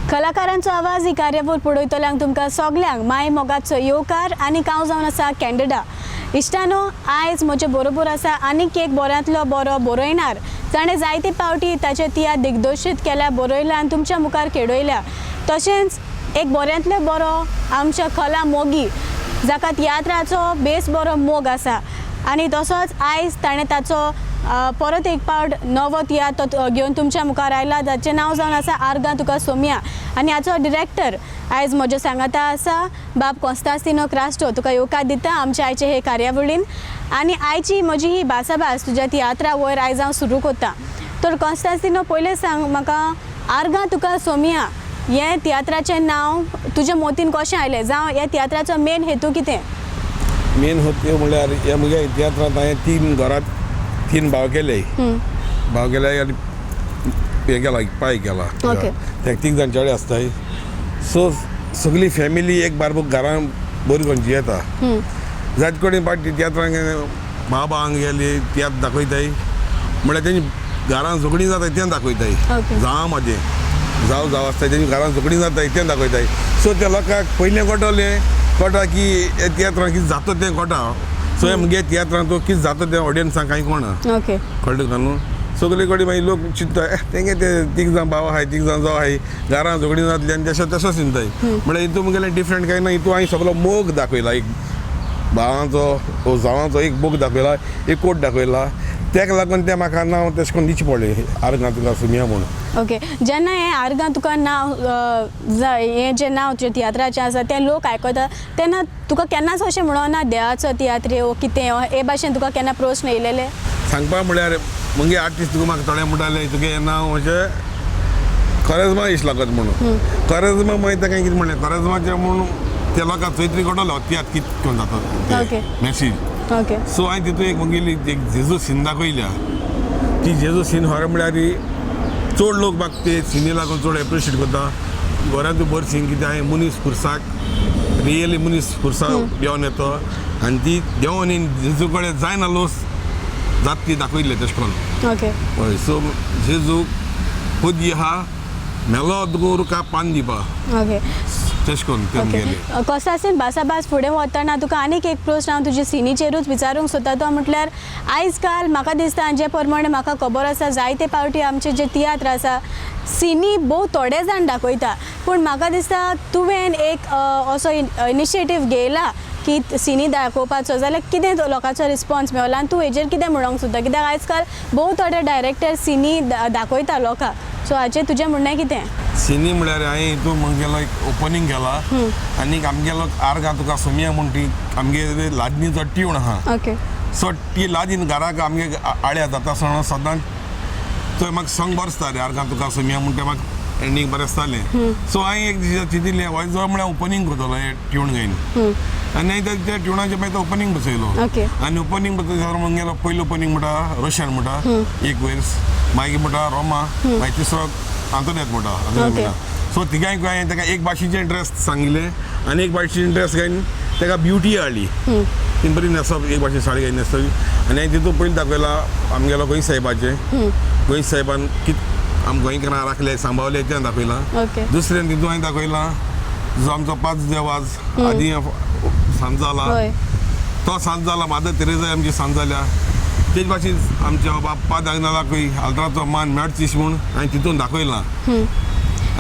कलाकारांचो आवाज ही कार्यावळ पळयतल्यांक तुमकां सगल्यांक माय मोगाचो येवकार आनी हांव जावन आसा कॅन्डिडा इश्टानो आयज म्हजे बरोबर आसा आनीक एक बऱ्यांतलो बरो बरयणार जाणें जायते फावटी ताचे तियात्र दिग्दर्शीत केल्या बरयल्या आनी तुमच्या मुखार खेळयल्या तशेंच एक बऱ्यांतले बरो आमच्या कला मोगी जाका तियात्राचो बेस बरो मोग आसा आनी तसोच आयज ताणें ताचो परत एक पावट नवो तियात्र घेवन तुमच्या मुखार आयला जाचें नांव जावन आसा आर्गां तुका सोमिया आनी हाचो डिरेक्टर आयज म्हज्या सांगाता आसा बाब कॉन्स्टांतिनो क्रास्टो तुका येवकार दिता आमच्या आयचे हे कार्यावळीन आनी आयची म्हजी ही भासाभास तुज्या तियात्रा वयर आयज हांव सुरू करता तर कॉन्स्टांतिनो पयलें सांग म्हाका आर्गां तुका सोमिया हें तियात्राचें नांव तुज्या मोतीन कशें आयलें जावं ह्या तियात्राचो मेन हेतू कितें मेन हेतू म्हळ्यार ह्या म्हज्या तियात्रांत हांवें तीन भाव केले आनी हे केला पाय केला ते तीग जाण चेडे आसताय सो सगळी फॅमिली एक बार घरान बरी खंयची येता जायते कडेन पाटी तियात्रांक भावांक गेली तियात्र दाखयताय म्हळ्यार तेंची घरान झगडीं जाताय तें दाखयताय जावं म्हाजें जावं आसता तेंची घरान झगडीं जाताय तें दाखयताय सो त्या लोकांक पयलें कळटा की हे तियात्रांत कितें जाता तें कळटा सो हे मुगे तियात्रांत तो कितें जाता तें ऑडियन्सांक कांय कळना कळटा काय न्हू सगळे कडेन मागीर लोक चिंतता तेंगे ते तीग जाण भाव आहाय तीग जाण जाव आहाय घरान झगडीं जातली आनी तसो चिंताय म्हळ्यार हितू मुगेलें डिफरंट कांय ना हितू हांवें सगळो मोग दाखयला एक भावांचो वो जावांचो एक मोग दाखयला एक कोट दाखयला तेका लागून तें म्हाका नांव तशें करून दिवचें पडलें आर्गां तुका सोमिया म्हणून ओके जेन्ना हें आर्गां तुका नांव हें जें नांव तुजें तियात्राचें आसा तें लोक आयकता तेन्ना तुका केन्नाच अशें म्हणोना देवाचो तियात्र वो कितें हे भाशेन तुका केन्ना प्रश्न येयलेले सांगपा म्हळ्यार मुगे आर्टिस्ट तुका म्हाका थोडे म्हणटाले तुगे हें नांव अशें करेजमा इश्ट लागत म्हणून करेजमा मागीर तेका कितें म्हणलें करेजमाचें म्हणून त्या लोकांक चैत्री कोटलो तियात्र कितें करून जाता मॅसेज ओके सो हांवें तितून एक मुगेली एक जेजू सीन दाखयल्या ती जेजू सीन खरें म्हळ्यार चड लोक म्हाका ते सिनी लागून चड एप्रिशिएट करता गोऱ्यांतू बरी सीन कितें हांवें मनीस खुर्साक रियली मनीस खुर्साक देंवन येतो आनी ती देंवन जेजू कडेन जाय नासलो जात ती दाखयल्ले तशें करून ओके हय सो जेजू खुद आहा मेलो गोरू का पान दिवपा ओके तशें करून ते गेले कॉन्स्टांतिनो भासाभास फुडें वतना तुका आनीक एक प्रश्न हांव तुजे सिनीचेरूच विचारूंक सोदता तो म्हटल्यार आयज काल म्हाका दिसता जे प्रमाणे म्हाका खबर आसा जायते फावटी आमचे जे तियात्र आसा सिनी भोव थोडे जाण दाखयता पूण म्हाका दिसता तुवें एक असो इनिशिएटीव घेयला की सिनी दाखोवपाचो जाल्यार कितें लोकांचो रिस्पॉन्स मेळला आनी तूं हेजेर कितें म्हणूंक सोदता कित्याक आयज काल भोव थोडे डायरेक्टर सिनी दाखयता लोकांक सो हाचेर तुजें म्हणणें कितें सिनी म्हळ्यार हांवें हितून म्हगेलो एक ओपनिंग केला आनीक आमगेलो आर्गां तुका सोमिया म्हूण ती आमगे लादनीचो ट्यून आहा ओके सो ती लादीन घराक आमगे आड्या जाता सण सदांच थंय म्हाका सॉंग बरें आसतालें आर्गां तुका सोमिया म्हूण तें म्हाका एंडींग बरें आसतालें सो हांवें एक दिसा चिंतिल्लें हो जो म्हळ्यार ओपनिंग करतलो हे ट्यून घेवन आनी हांवें त्या ट्युनाचें मागीर तो ओपनिंग बसयलो आनी ओपनिंग बसयल्यार म्हगेलो पयलो ओपनिंग म्हणटा रशियन म्हणटा एक वर्स मागीर म्हणटा रोमा मागीर तिसरो आंतोनेत म्हणटा सो तिगांय हांवें ताका एक भाशेचें ड्रेस सांगिल्लें आनी एक भाशेचें ड्रेस घालून ताका ब्युटी हाडली ती बरी न्हेसप एक भाशेन साडी घालून न्हेसतली आनी हांवें तितून पयलीं दाखयला आमगेलो गोंय साहेबाचें गोंय साहेबान कितें आम गोंयकारां राखले सांबाळले तें दाखयलां दुसरें तितून हांवें दाखयलां जो आमचो पांच देवाज आदी सांज जाला तो सांज जाला मादर तेरेजा आमची सांज जाल्या तेच भाशेन आमच्या बाप्पा दागनालाकूय आल्ताराचो मान मेळचीश म्हूण हांवें तितून दाखयलां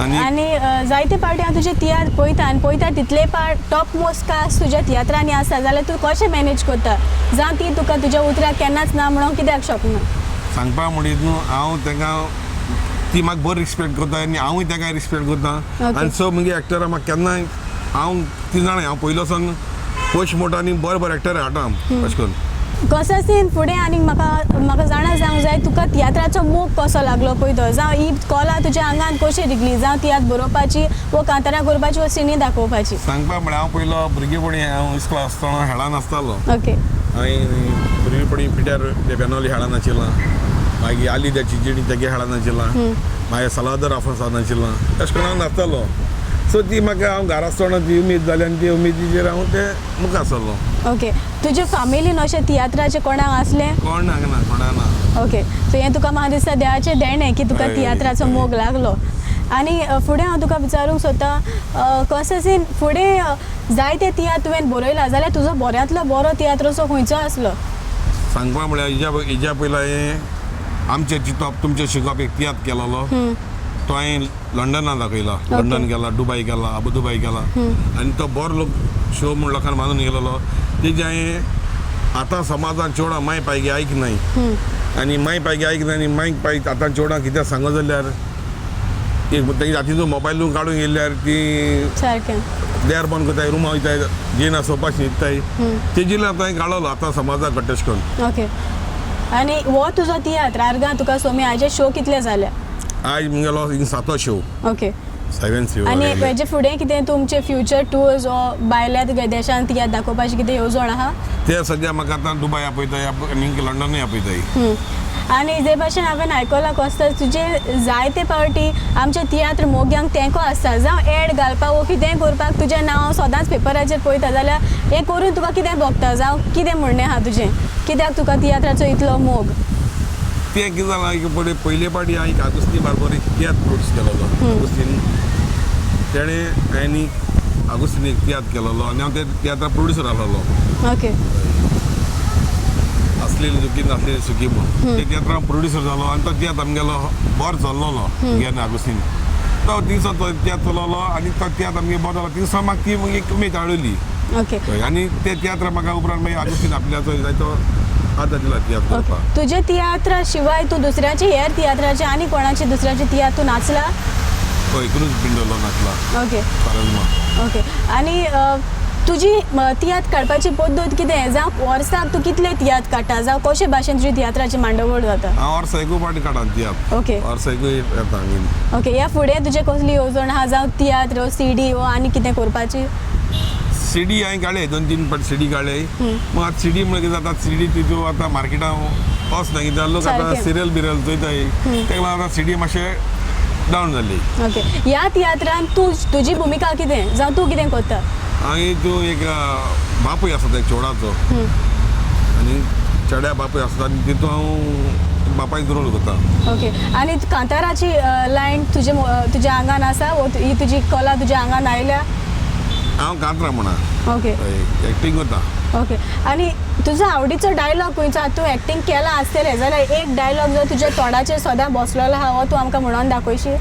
आनी जायते फावटी हांव तुजे तियात्र पळयता आनी पळयता तितले पार्ट टॉप मोस्ट कास्ट तुज्या तियात्रांनी आसा जाल्यार तूं कशें मॅनेज करता जावं ती तुका तुज्या उतराक केन्नाच ना म्हणून कित्याक शकना सांगपा म्हणीत न्हू हांव तांकां ती म्हाका बरी रिस्पेक्ट करता आनी हांवूय ताका रिस्पेक्ट करता आनी सो मुगे एक्टरां म्हाका केन्नाय हांव ती जाणां हांव पयलो सावन पयशे मोठो आनी बरे एक्टर हाडटा अशें करून कॉन्स्टांतिनो फुडें आनीक म्हाका जाणा जावंक जाय तुका तियात्राचो मोग कसो लागलो पळय तो जावं ही कला तुज्या आंगान कशी रिगली जावं तियात्र बरोवपाची वो कांतारां करपाची वो सिनी दाखोवपाची सांगपा म्हळ्यार हांव पयलो भुरगेपणी हांव इस्कॉल आसतना खेळा नासतालो ओके हांवें भुरगेपणी पिट्यार बेनोली खेळा नाशिल्लां मागीर आली त्या चिंचणी तेगे खेळा नाशिल्लां मागीर सलादर आफोसा नाशिल्लां तशें करून हांव नासतालो सो ती म्हाका हांव घरा आसतना ती उमेद जाली आनी ते उमेदीचेर हांव ते मुखार सरलो ओके तुजे फॅमिलीन अशें तियात्राचें कोणाक आसलें कोण ना ओके सो हें तुका म्हाका दिसता देवाचें देणें की तुका तियात्राचो मोग लागलो आनी फुडें हांव तुका विचारूंक सोदता कसो सीन फुडें जायते तियात्र तुवें बरयला जाल्यार तुजो बऱ्यांतलो बरो तियात्र असो खंयचो आसलो? सांगपा म्हळ्यार हेज्या पयला हें आमचे चिंतप तुमचे शिकप एक तियात्र केलोलो तो हांवें लंडनाक दाखयला. लंडन गेला, दुबय गेला, अबुदुबय गेला आनी तो बरो लोक शो म्हूण लोकांनी मानून गेलेलो. तेजे हांवें आतां समाजान चेडवां माय पायगे आयकनाय आनी माय पायगे आयकनाय आनी मायक पाय आतां चेडवां कितें सांगो जाल्यार एक तेजे हातींतून मोबायलूय काडून येयल्यार ती सारकें देर बंद करताय, रुमा वयताय, जेन सोफा न्हिदताय. तेजी आतां हांवें काडलो आतां समाजाक कट्टेश करून. ओके. आनी हो तुजो तियात्र आर्गां तुका सोमी हाजे शो कितले जाले? आयज मुगेलो हिंग 7थो शो. ओके. 7th show. आनी हेजे फुडें कितें तुमचे फ्युचर टूर्स ओ भायल्या देशांत तियात्र दाखोवपाचें कितें येवजण आहा? ते सद्या म्हाका आतां दुबय आपयताय आनी लंडनूय आपयताय. आनी जे भाशेन हांवें आयकलां कसता तुजे जायते पावटी आमचे तियात्र मोग्यांक तेंको आसता जावं एड घालपाक वो कितेंय करपाक तुजें नांव सदांच पेपराचेर पळयता जाल्यार हें करून तुका कितें भोगता जावं कितें म्हणणें आहा तुजें कित्याक तुका तियात्राचो इतलो मोग? तें कितें जालां पयले पाटी हांवें आगुस्तीन बार्बर एक तियात्र प्रोड्यूस केलोलो. आगुस्तीन तेणें आनी आगुस्तीन एक तियात्र केलोलो आनी हांव ते तियात्रा प्रोड्युसर आसलोलो. ओके. असलेली चुकी नासलेली चुकी म्हणून ते तियात्रा प्रोड्युसर जालो आनी तो तियात्र आमगेलो बरो चल्लोलो गेन आगुस्तीन. तो दिवसा तो तियात्र चललो आनी तो तियात्र आमगे बरो जालो. दिवसा म्हाका ती मागीर उमेद हाडली. ओके. आनी ते तियात्र म्हाका उपरांत मागीर आगुस्तीन आपल्याचो जायतो आदार दिला तियात्र करपाक. तुजे तियात्रा शिवाय तूं दुसऱ्याचे हेर तियात्राचे आनी कोणाचे दुसऱ्याचे तियात्र तूं नाचला? हय, क्रूज पिंडोलो नाचला. ओके. परंजमा. ओके. आनी तुजी तियात्र काडपाची पद्दत कितें जावं वर्साक तूं कितले तियात्र काडटा जावं कशे भाशेन तुजी तियात्राची मांडवळ जाता? हांव वर्सा एकूय पाटी काडा तियात्र. ओके. वर्सा एकूय येता हांगेन. ओके. ह्या फुडें तुजे कसली येवजण आहा जावं तियात्र सीडी वो आनी कितें करपाची? सीडी हांवें काडले 2-3 पाटी सीडी काडले. मग आतां सीडी म्हळ्यार कितें जाता सीडी तितू आतां मार्केटांत वचना कित्याक लोक आतां सारकें. सिरियल बिरियल चोयताय तेका लागून आतां सीडी मातशें डावन जाल्ली. ओके. ह्या तियात्रान तुजी भुमिका कितें जावं तूं कितें करता? हांवें तूं एक बापूय आसा एक चेडवाचो आनी चेड्या बापूय आसता आनी तितून हांव बापायचो रोल करता. ओके. आनी कांताराची लायन तुज्या आंगान आसा वो ही तुजी कला तुज्या आंगान आयल्या? हांव कांतरा म्हणा. ओके. एक्टींग करता. ओके. आनी तुजो आवडीचो डायलॉग खंयचो तूं एक्टींग केला आसतलें जाल्यार एक डायलॉग जो तुज्या तोंडाचेर सदां बसलेलो आहा हो तूं आमकां म्हणून दाखयशी?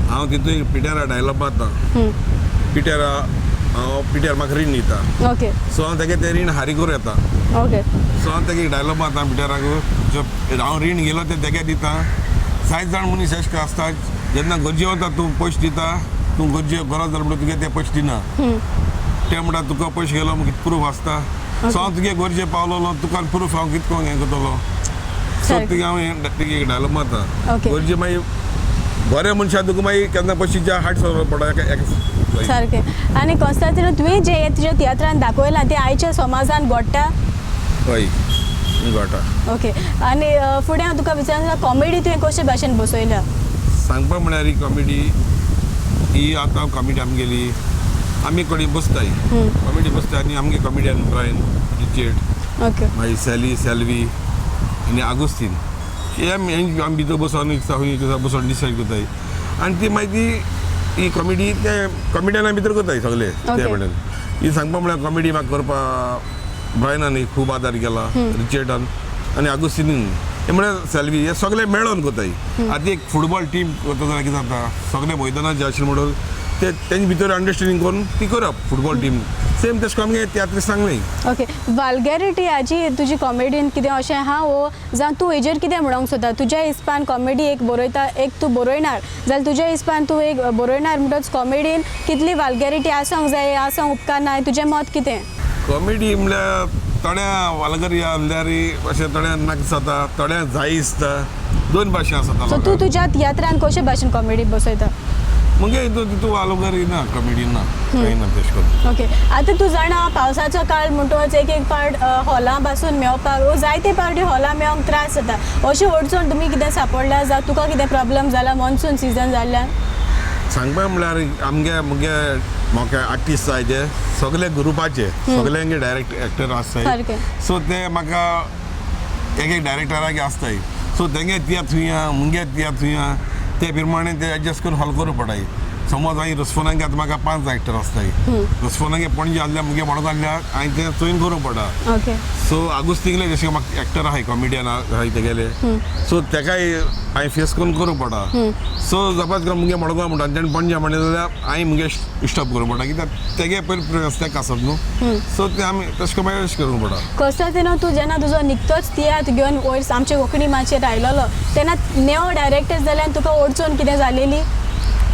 हांव तितून एक पिट्यारा डायलॉग मारता. पिट्यारा हांव पिट्यार म्हाका रीण दिता. ओके. सो हांव तेगे तें रीण हारी करूं येता. ओके. सो हांव तेगे एक डायलॉग मारता पिट्याराक हांव रीण गेलो तें तेगे दिता. 60 जाण मनीस एशें आसता जेन्ना गरजे वता तूं पयशे दिता तूं गरजे गरज जालें म्हणून तुगे ते पयशे दिना. ते म्हणटा तुका पयशे गेलो कितें प्रूफ आसता. सो हांव तुगे गरजे पावलोलो तुका प्रूफ हांव कितको हें करतलो. सो तुगे हांव तेगे एक डायलॉग मारता. गरजे मागीर बरे मनशाक तुका मागीर केन्ना पयशेच्या हाट सर पडटा. सारकें. आनी कॉन्स्टंटीन तुवें जे तुज्या तियात्रान दाखयलां तें आयच्या समाजान घडटा? हय घडटा. ओके. आनी फुडें हांव तुका विचारता कॉमेडी तुवें कशे भाशेन बसयल्या? सांगपा म्हळ्यार ही कॉमेडी ही आतां कॉमेडी आमगेली आमी कडेन बसताय कॉमेडी बसता आनी आमगे कॉमेडियन ब्रायन रिचर्ड ओके. मागीर सेल्वी आनी आगुस्तीन हे आमी भितर बसोन बसोन डिसायड करताय आनी ती मागीर ही कॉमेडी ते कॉमेडियना भितर करताय सगळे ते म्हणून ही सांगपा म्हळ्यार कॉमेडी म्हाका करपा ब्रायनान खूब आदार केला रिचर्डान आनी आगुस्तीनीन हे म्हळ्यार सेल्वी हे सगळे मेळोन करताय. आतां एक फुटबॉल टीम करता जाल्यार कितें जाता सगळे मैदानार जे आशिल्ले म्हणून ते तेंचे भितर अंडरस्टँडींग करून ती करप फुटबॉल टीम सेम तशें करून आमगे तियात्रिस्तांक न्ही. ओके. वाल्गॅरिटी हाजी तुजी कॉमेडीन कितें अशें आहा वो जावं तूं हेजेर कितें म्हणूंक सोदता तुज्या हिसपान कॉमेडी एक बरयता एक तूं बरयणार जाल्यार तुज्या हिसपान तूं एक बरयणार म्हणटच कॉमेडीन कितली वाल्गॅरिटी आसूंक जाय आसूंक उपकार ना तुजें मत कितें? कॉमेडी म्हळ्यार थोड्या वालगरी जाल्यार अशें थोड्या नाक जाता थोड्या जाय दिसता दोन भाशे आसता. सो तूं तुज्या तियात्रान कशे भाशेन कॉमेडी बसयता? मुगे तितू वालगरी ना कॉमेडी ना कांय ना तशें करून. ओके. आतां तूं जाणा पावसाचो काळ म्हणटच एक पार्ट हॉलां पासून मेळपाक जायते पार्टी हॉलां मेळोंक त्रास जाता अशें अडचण तुमी कितें सांपडल्या जावं तुका कितें प्रॉब्लम जाला मॉन्सून सिजन जाल्ल्यान? सांगपा म्हळ्यार आमगे मुगे म्हाका आर्टिस्ट जाय ते सगळे ग्रुपाचे सगळ्यांगे डायरेक्ट एक्टर आसताय सो ते म्हाका एक डायरेक्टराक आसताय सो तेंगे तियात्र हुया मुगे तियात्र हुया ते प्रमाणे ते एडजस्ट करून हॉल करूं पडटाय. समज हांवें रसफोनांगे आतां म्हाका 5 एक्टर आसताय. रसफोनांगे पणजे आहल्या मुगे म्हणत आहल्या हांवें ते चोयन करूं पडटा. ओके. सो आगुस्तींगले जशें म्हाका एक्टर आहाय कॉमेडियन आहाय तेगेले सो तेकाय हांवें फेस करून पडटा. सो सपोज करून मुगे मडगांव म्हणटा तेणें पणजे म्हणलें जाल्यार हांवें मुगे स्टॉप करूं पडटा कित्याक तेगे पयलीं प्रिफरन्स तेका आसत न्हू. सो ते आमी तशें करून मॅनेज करूंक पडटा. कसो तेन्ना तूं जेन्ना तुजो निकतोच तियात्र घेवन वयर आमचे कोंकणी माचयेर आयलोलो तेन्ना नेवो डायरेक्टर जाल्यार तुका ओडचोन कितें जालेली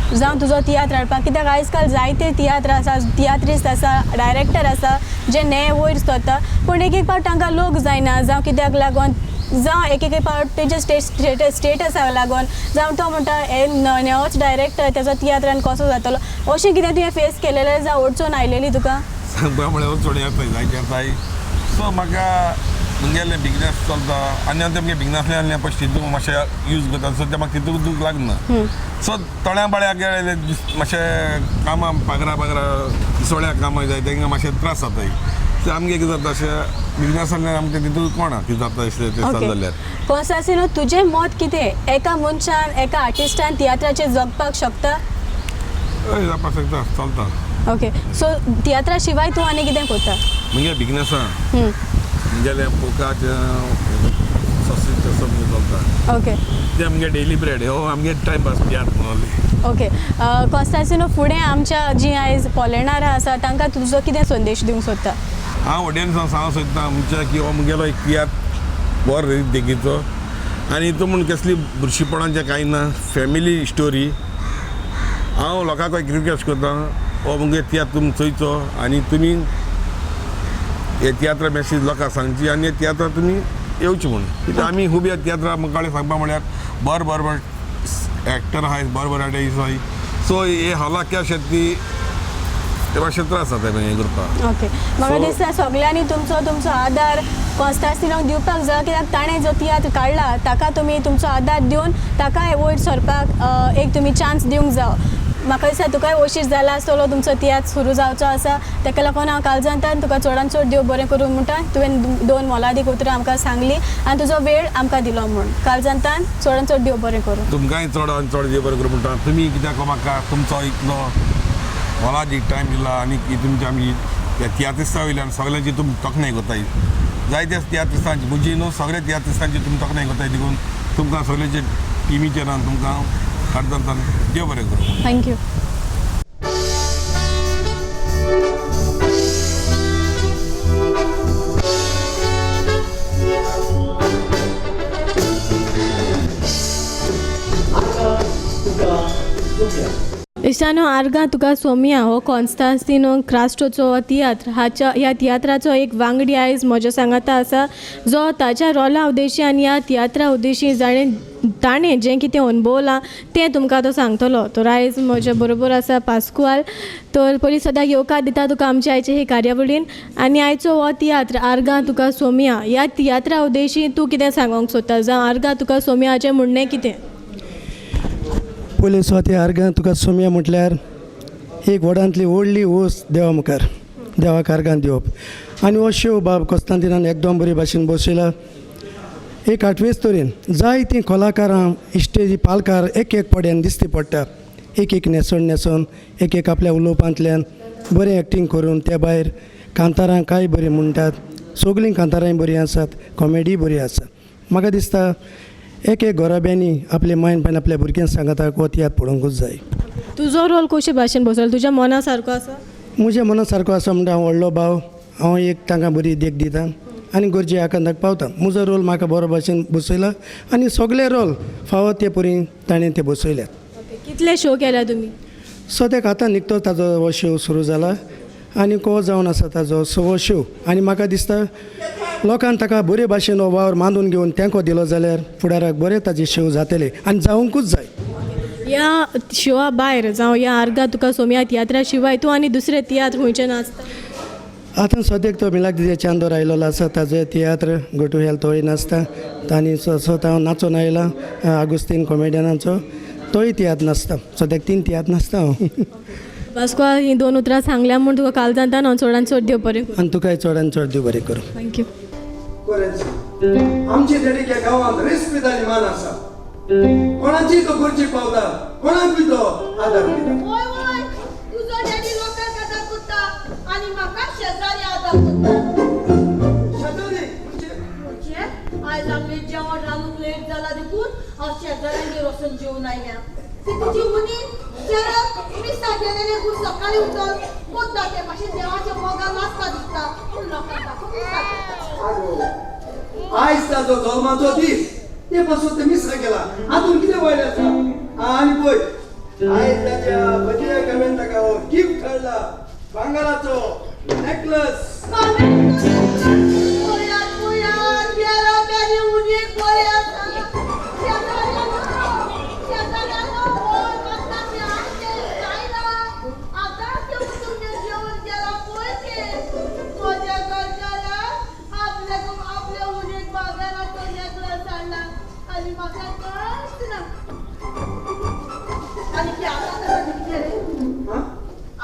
जावं तुजो तियात्र हाडपाक? कित्याक आयज काल जायते तियात्र आसा, तियात्रिस्ट आसा, डायरेक्टर आसा जे ने वयर सरता पूण एक पावट तांकां लोक जायना जावं कित्याक लागून जावं एक पावट तेजे स्टेटसाक लागून जावं तो म्हणटा हे नेवोच डायरेक्टर तेजो तियात्रान कसो जातलो अशें कितें तुवें फेस केलेलें जावं ओडचोन आयलेली तुका? सांगपा म्हळ्यार ओडचोन येताय जायते येताय. सो म्हाका मुगेले बिजनस चलता आनी हांव ते मुगे बिजनसले आसले पळय तितूंक मातशें यूज करता सो ते म्हाका तितूंक दूख लागना. सो थोड्या बाळ्याक मातशें कामां पागरा दिसोळ्या कामां जाय तांकां मातशें त्रास जाताय. सो आमगे कितें जाता अशें बिजनसांतल्यान आमकां तितूंक कोणा कितें जाता अशें ते जाल्यार. कॉन्स्टांसिनो तुजें मत कितें? एका मनशान एका आर्टिस्टान तियात्राचेर जगपाक शकता? हय जावपाक शकता चलता. ओके. सो तियात्रा शिवाय तूं आनी कितें करता? मुगे बिजनसां मुगेले पोकाचें सॉसेज समज चलता. ओके. ते आमगे डेली ब्रेड हो आमगे टायम पास तियात्र म्हणून. ओके. कॉन्स्टांसिनो फुडें आमच्या जी आयज पोलेणारां आसा तांकां तुजो कितें संदेश दिवंक सोदता? हांव ऑडियन्सांक सांगूंक सोदता आमच्या की हो मुगेलो एक तियात्र बरो देगीचो आनी हितून म्हूण कसली बुरशीपणाचें कांय ना. Family story. हांव लोकांक एक रिक्वेस्ट करता हो मुगे तियात्र तुमी चोयचो आनी तुमी हे तियात्रा मॅसेज लोकांक सांगची आनी हे तियात्रा तुमी येवची म्हणून. कित्याक आमी खूब ह्या तियात्रा मुखार सांगपा म्हळ्यार बरो एक्टर आहाय बरो आर्टिस्ट आहाय. सो हे हॉलाक क्या शेती ते मातशे त्रास जाता हे करपाक. ओके. म्हाका दिसता सगल्यांनी तुमचो आदार कॉन्स्टांसिनोक दिवपाक जाय कित्याक ताणें जो तियात्र काडला ताका तुमी तुमचो आदार दिवन ताकाय वयर सरपाक एक तुमी चान्स दिवंक जाय. म्हाका दिसता तुकाय वशीर जाला आसतलो तुमचो तियात्र सुरू जावचो आसा तेका लागून हांव काळजांतल्यान तुका चडान चड देव बरें करूं म्हणटा. तुवें 2 मोलादीक उतरां आमकां सांगली आनी तुजो वेळ आमकां दिलो म्हूण काळजांतल्यान चडान चड देव बरें करूं. तुमकांय चडान चड देव बरें करूं म्हणटा. तुमी कित्याक म्हाका तुमचो इतलो मोलादीक टायम दिला आनी तुमच्या आमी ह्या तियात्रिस्तां वयल्यान सगळ्यांची तुमी तोखणाय करताय. जायत्या तियात्रिस्तांची म्हजी न्हू सगळ्या तियात्रिस्तांची तुमी तोखणाय करताय देखून तुमकां सगळ्यांचे टिमीचे नांव तुमकां काळजांतल्यान देव बरें करूं. थँक्यू. इश्टानो आर्गां तुका सोमिया हो कॉन्स्टांसिनो क्रास्टोचो तियात्र ह्या तियात्राचो एक वांगडी आयज म्हज्या सांगाता आसा जो ताच्या रोला उद्देशी आनी ह्या तियात्रा उद्देशी ताणें जें कितें अनुभवलां तें तुमकां तो सांगतलो. तर आयज म्हज्या बरोबर आसा पास्कुआल. तर पयलीं सद्या येवकार दिता तुका आमच्या आयचे हे कार्यावळीन आनी आयचो हो तियात्र आर्गां तुका सोमिया ह्या तियात्रा उद्देशी तूं कितें सांगूंक सोदता जावं आर्गां तुका सोमियाचें म्हणणें कितें? पयलीं स्वाती आर्गां तुका सोमिया म्हटल्यार एक व्हडांतली व्हडली वस्त देवा मुखार देवाक आर्गां दिवप आनी हो शेव बाब कॉन्स्टांसिनान एकदम बरे भाशेन बसयला. एक 8वेच तरेन जायतीं कलाकारां इश्टेजी पालकार एक पड्यान दिसती पडटा. एक न्हेसोन एक आपल्या उलोवपांतल्यान बरें एक्टींग करून त्या भायर कांतारां कांय बरीं म्हणटात. सगळीं कांतारांय बरीं आसात. कॉमेडी बरी आसा. म्हाका दिसता एक घोराब्यांनी आपले मायन पायन आपल्या भुरग्यांक सांगता हो तियात्र पळोवंकूच जाय. तुजो रोल कशे भाशेन बसयलो? तुज्या मना सारको आसा? म्हज्या मना सारको आसा म्हणटा हांव व्हडलो भाव. हांव एक तांकां बरी देख दिता आनी गरजे आकांताक पावता. म्हजो रोल म्हाका बरो भाशेन बसयला आनी सगळे रोल फावो ते परी ताणें ते बसयल्यात. कितले शो केल्या तुमी? सद्याक आतां निकतो ताजो हो शो सुरू जाला आनी को जावन आसा ताजो 6वो शो आनी म्हाका दिसता लोकांक ताका बरे भाशेन हो वावर बांदून घेवन तेंको दिलो जाल्यार फुडाराक बरे ताजे शो जातले आनी जावंकूच जाय. ह्या शोआ भायर जावं ह्या आर्गां तुका सोमिया तियात्रा शिवाय तूं आनी दुसरे तियात्र खंयचे नाचता? आतां सद्याक तो मिलाग्रीचे चांदोर आयलोलो आसा ताजो तियात्र गोटू हेल तोय नाचता. आनी स्वता हांव नाचून आयला आगुस्तीन कॉमेडियनाचो तोय तियात्र नाचता. सद्याक 3 तियात्र नाचता हांव. वास्को ही 2 उतरां सांगल्या म्हूण तुका काळजांतल्यान हांव चडान चड देव बरें करूं. आनी तुकाय चडान चड देव बरें करूं. थँक्यू. आमची देडीक ह्या गांवांत रेस्पेदारी मान आसा. कोणाची तो खुर्ची पावता कोणाक बी तो आदार दिता ओय ओय तुझो डॅडी लोकांक आदार करता आणि म्हाका शेजारी आदार करता शेजारी म्हणजे आयज आमले जेवण रांदूंक लेट जाला देखून हांव शेजाऱ्यांगेर वचून जेवून आयल्या ती तुजी मुनी जरा मी सांगलेले खूप सकाळी उठून कोणता ते मातशें देवाच्या मोगान नाचता दिसता पूण लोकांक दाखोवंक दिसता आयज ताजो जल्माचो दीस ते पासून ते मिस केला हातून कितें वायट आसा आनी पळय आयज ताच्या बर्थडे कमेन ताका हो गिफ्ट हाडला भांगराचो नेकलेस पळयात पळयात गेला बेरी उनीक पळयात शेजाऱ्यानो ओय मागता ते आयचे जायना आतां ते उठून जेवण केला पळय ते मजा करताना आपल्या उनीक बागाराचो नेकलेस हाडला आणि म्हाका कळच ना आणि की आता कसं निघते रे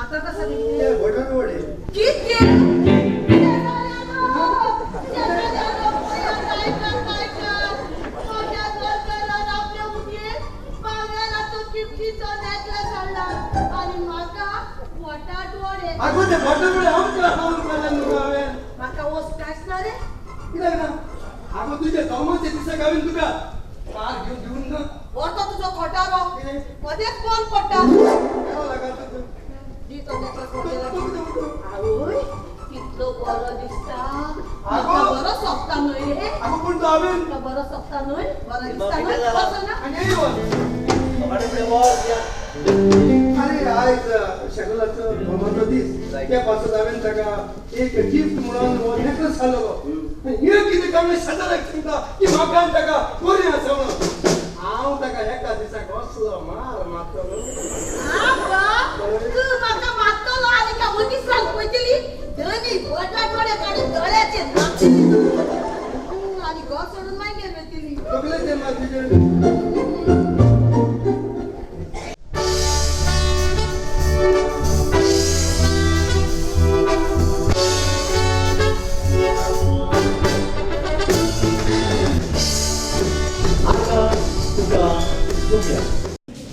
आता कसं निघते बटन वडे किती आगो ते बटन वडे आमकां खावून केलें न्हू हांवें म्हाका वचपाच ना रे कित्याक ना आगो तुजे जल्माचे दिसाक हांवें तुका कार घेवन दिवून ना वरतो तुजो खोटारो मध्येच फोन पडटा केवा लागा तुका दी तो नेकलेस आवय कितलो बरो दिसता म्हाका आगो. बरो सोंपता न्हय रे आगो पूण तो हांवें म्हाका बरो सोंपता न्हय बरो दिसता न्हय वचना आनी अरे आयज शेगलाचो जल्माचो दीस त्या पासून हांवें ताका एक गिफ्ट म्हणून हो नेकलेस हाडलो हे कितें काडलें शेजाऱ्याक सांगता की म्हाका आनी ताका बरें आसा म्हणून हांव ताका एका दिसाक असलो मार मारतलो तू म्हाका मारतलो आनी का मदीं सांग पयतली धनी बटाटवडे काडून दोळ्याचे नाचली आनी घर सोडून मागीर वयतली सगळे ते माझे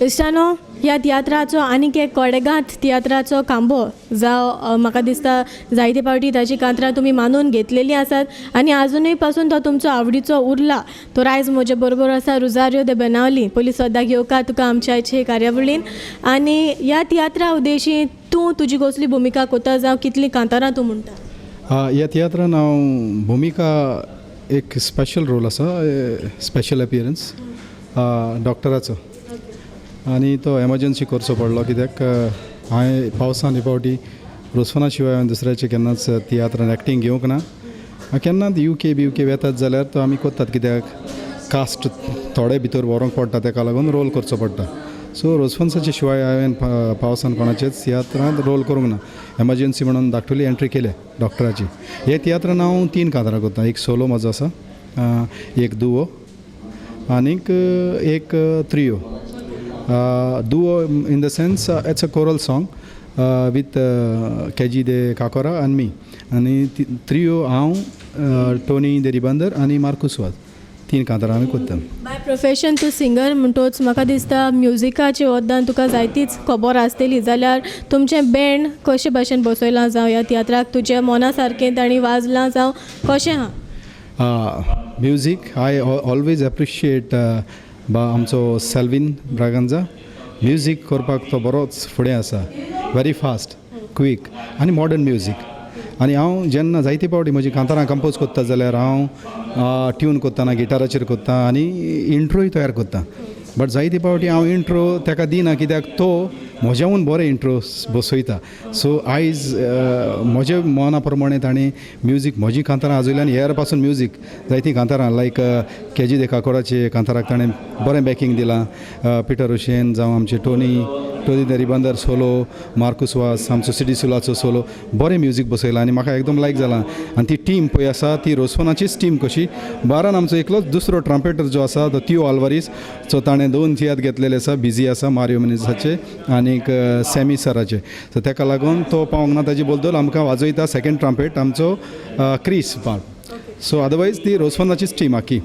इश्टानो ह्या तियात्राचो आनीक एक कोडेगांत तियात्राचो खांबो जावं म्हाका दिसता जायते फावटी ताची कांतरां तुमी मानून घेतलेलीं आसात आनी आजुनूय पासून तो तुमचो आवडीचो उरला तो आयज म्हजे बरोबर आसा रुजारियो दे बेनावली पयलीं सद्दां घेवकार तुका आमच्या आयचे कार्यावळीन आनी ह्या तियात्रा उद्देशी तूं तुजी कसली भुमिका कोता जावं कितलीं कांतारां तूं म्हणटा ह्या तियात्रान हांव भुमिका एक स्पेशल रोल आसा स्पेशल अपियरन्स डॉक्टराचो आनी तो एमर्जन्सी करचो पडलो कित्याक हांवें पावसान ही फावटी रोसफोना शिवाय हांवें दुसऱ्याचे केन्नाच तियात्रान एक्टींग घेवंक ना केन्नाच UK वेतात जाल्यार तो आमी कोत्तात कित्याक कास्ट थोडे भितर व्हरोंक पडटा तेका लागून रोल करचो पडटा सो रोसफोन्साचे शिवाय हांवें पावसान कोणाचेच तियात्रांत रोल करूंक ना एमर्जन्सी म्हणून धाकटुली एंट्री केल्या डॉक्टराची हे तियात्रान हांव 3 कांतारां करता एक सोलो म्हजो आसा एक दुओ आनीक एक त्रियो duo in the sense it's a choral song with KG de Kakora and me आणि trio हांव टोनी देरीबंदर आनी मार्कुस वाज 3 कांतारां आमी करता बाय प्रोफेशन तूं सिंगर म्हणटोच म्हाका दिसता म्युजिकाचे वद्दान तुका जायतीच खबर आसतली जाल्यार तुमचें बँड कशे भाशेन बसयलां जावं ह्या तियात्राक तुज्या मना सारकें तांणी वाजलां जावं कशें आहा म्युजीक आय ऑलवेज एप्रिशिएट आमचो सेल्विन ब्रागांजा म्युजीक करपाक तो बरोच फुडें आसा वेरी फास्ट क्वीक आनी मॉडर्न म्युजीक आनी हांव जेन्ना जायते फावटी म्हजी कांतारां कंपोज करता जाल्यार हांव ट्यून करतना गिटाराचेर करता आनी इंट्रोय तयार करता बट जायते फावटी हांव इंट्रो ताका दिना कित्याक तो म्हज्याहून बरे इंट्रो बसयता सो आयज म्हज्या मना प्रमाणे ताणें म्युजीक म्हजी कांतारां आजयल्यान हेर पासून म्युजीक जायतीं कांतारां लायक KG de काकोराचे कांताराक ताणें बरें बॅकींग दिलां पिटर हुशेन जावं आमचे टोनी देरीबंदर सोलो मार्कुस वास आमचो सिडी सुलाचो सोलो बरें म्युजीक बसयलां आनी म्हाका एकदम लायक जालां आनी ती टीम पळय आसा ती रोसफोनाचीच टीम कशी बारान आमचो एकलोच दुसरो ट्रम्पेटर जो आसा तो तियो आल्वारीस सो ताणें 2 तियात्र घेतलेले आसा बिजी आसा मारियो मिनेसाचे आनीक सॅमी सराचे सो ताका लागून तो पावोंक ना ताजी बद्दल आमकां वाजयता सेकेंड ट्रम्पेट आमचो क्रिस पार्ट सो अदरवायज ती रोसफोनाचीच टीम आखी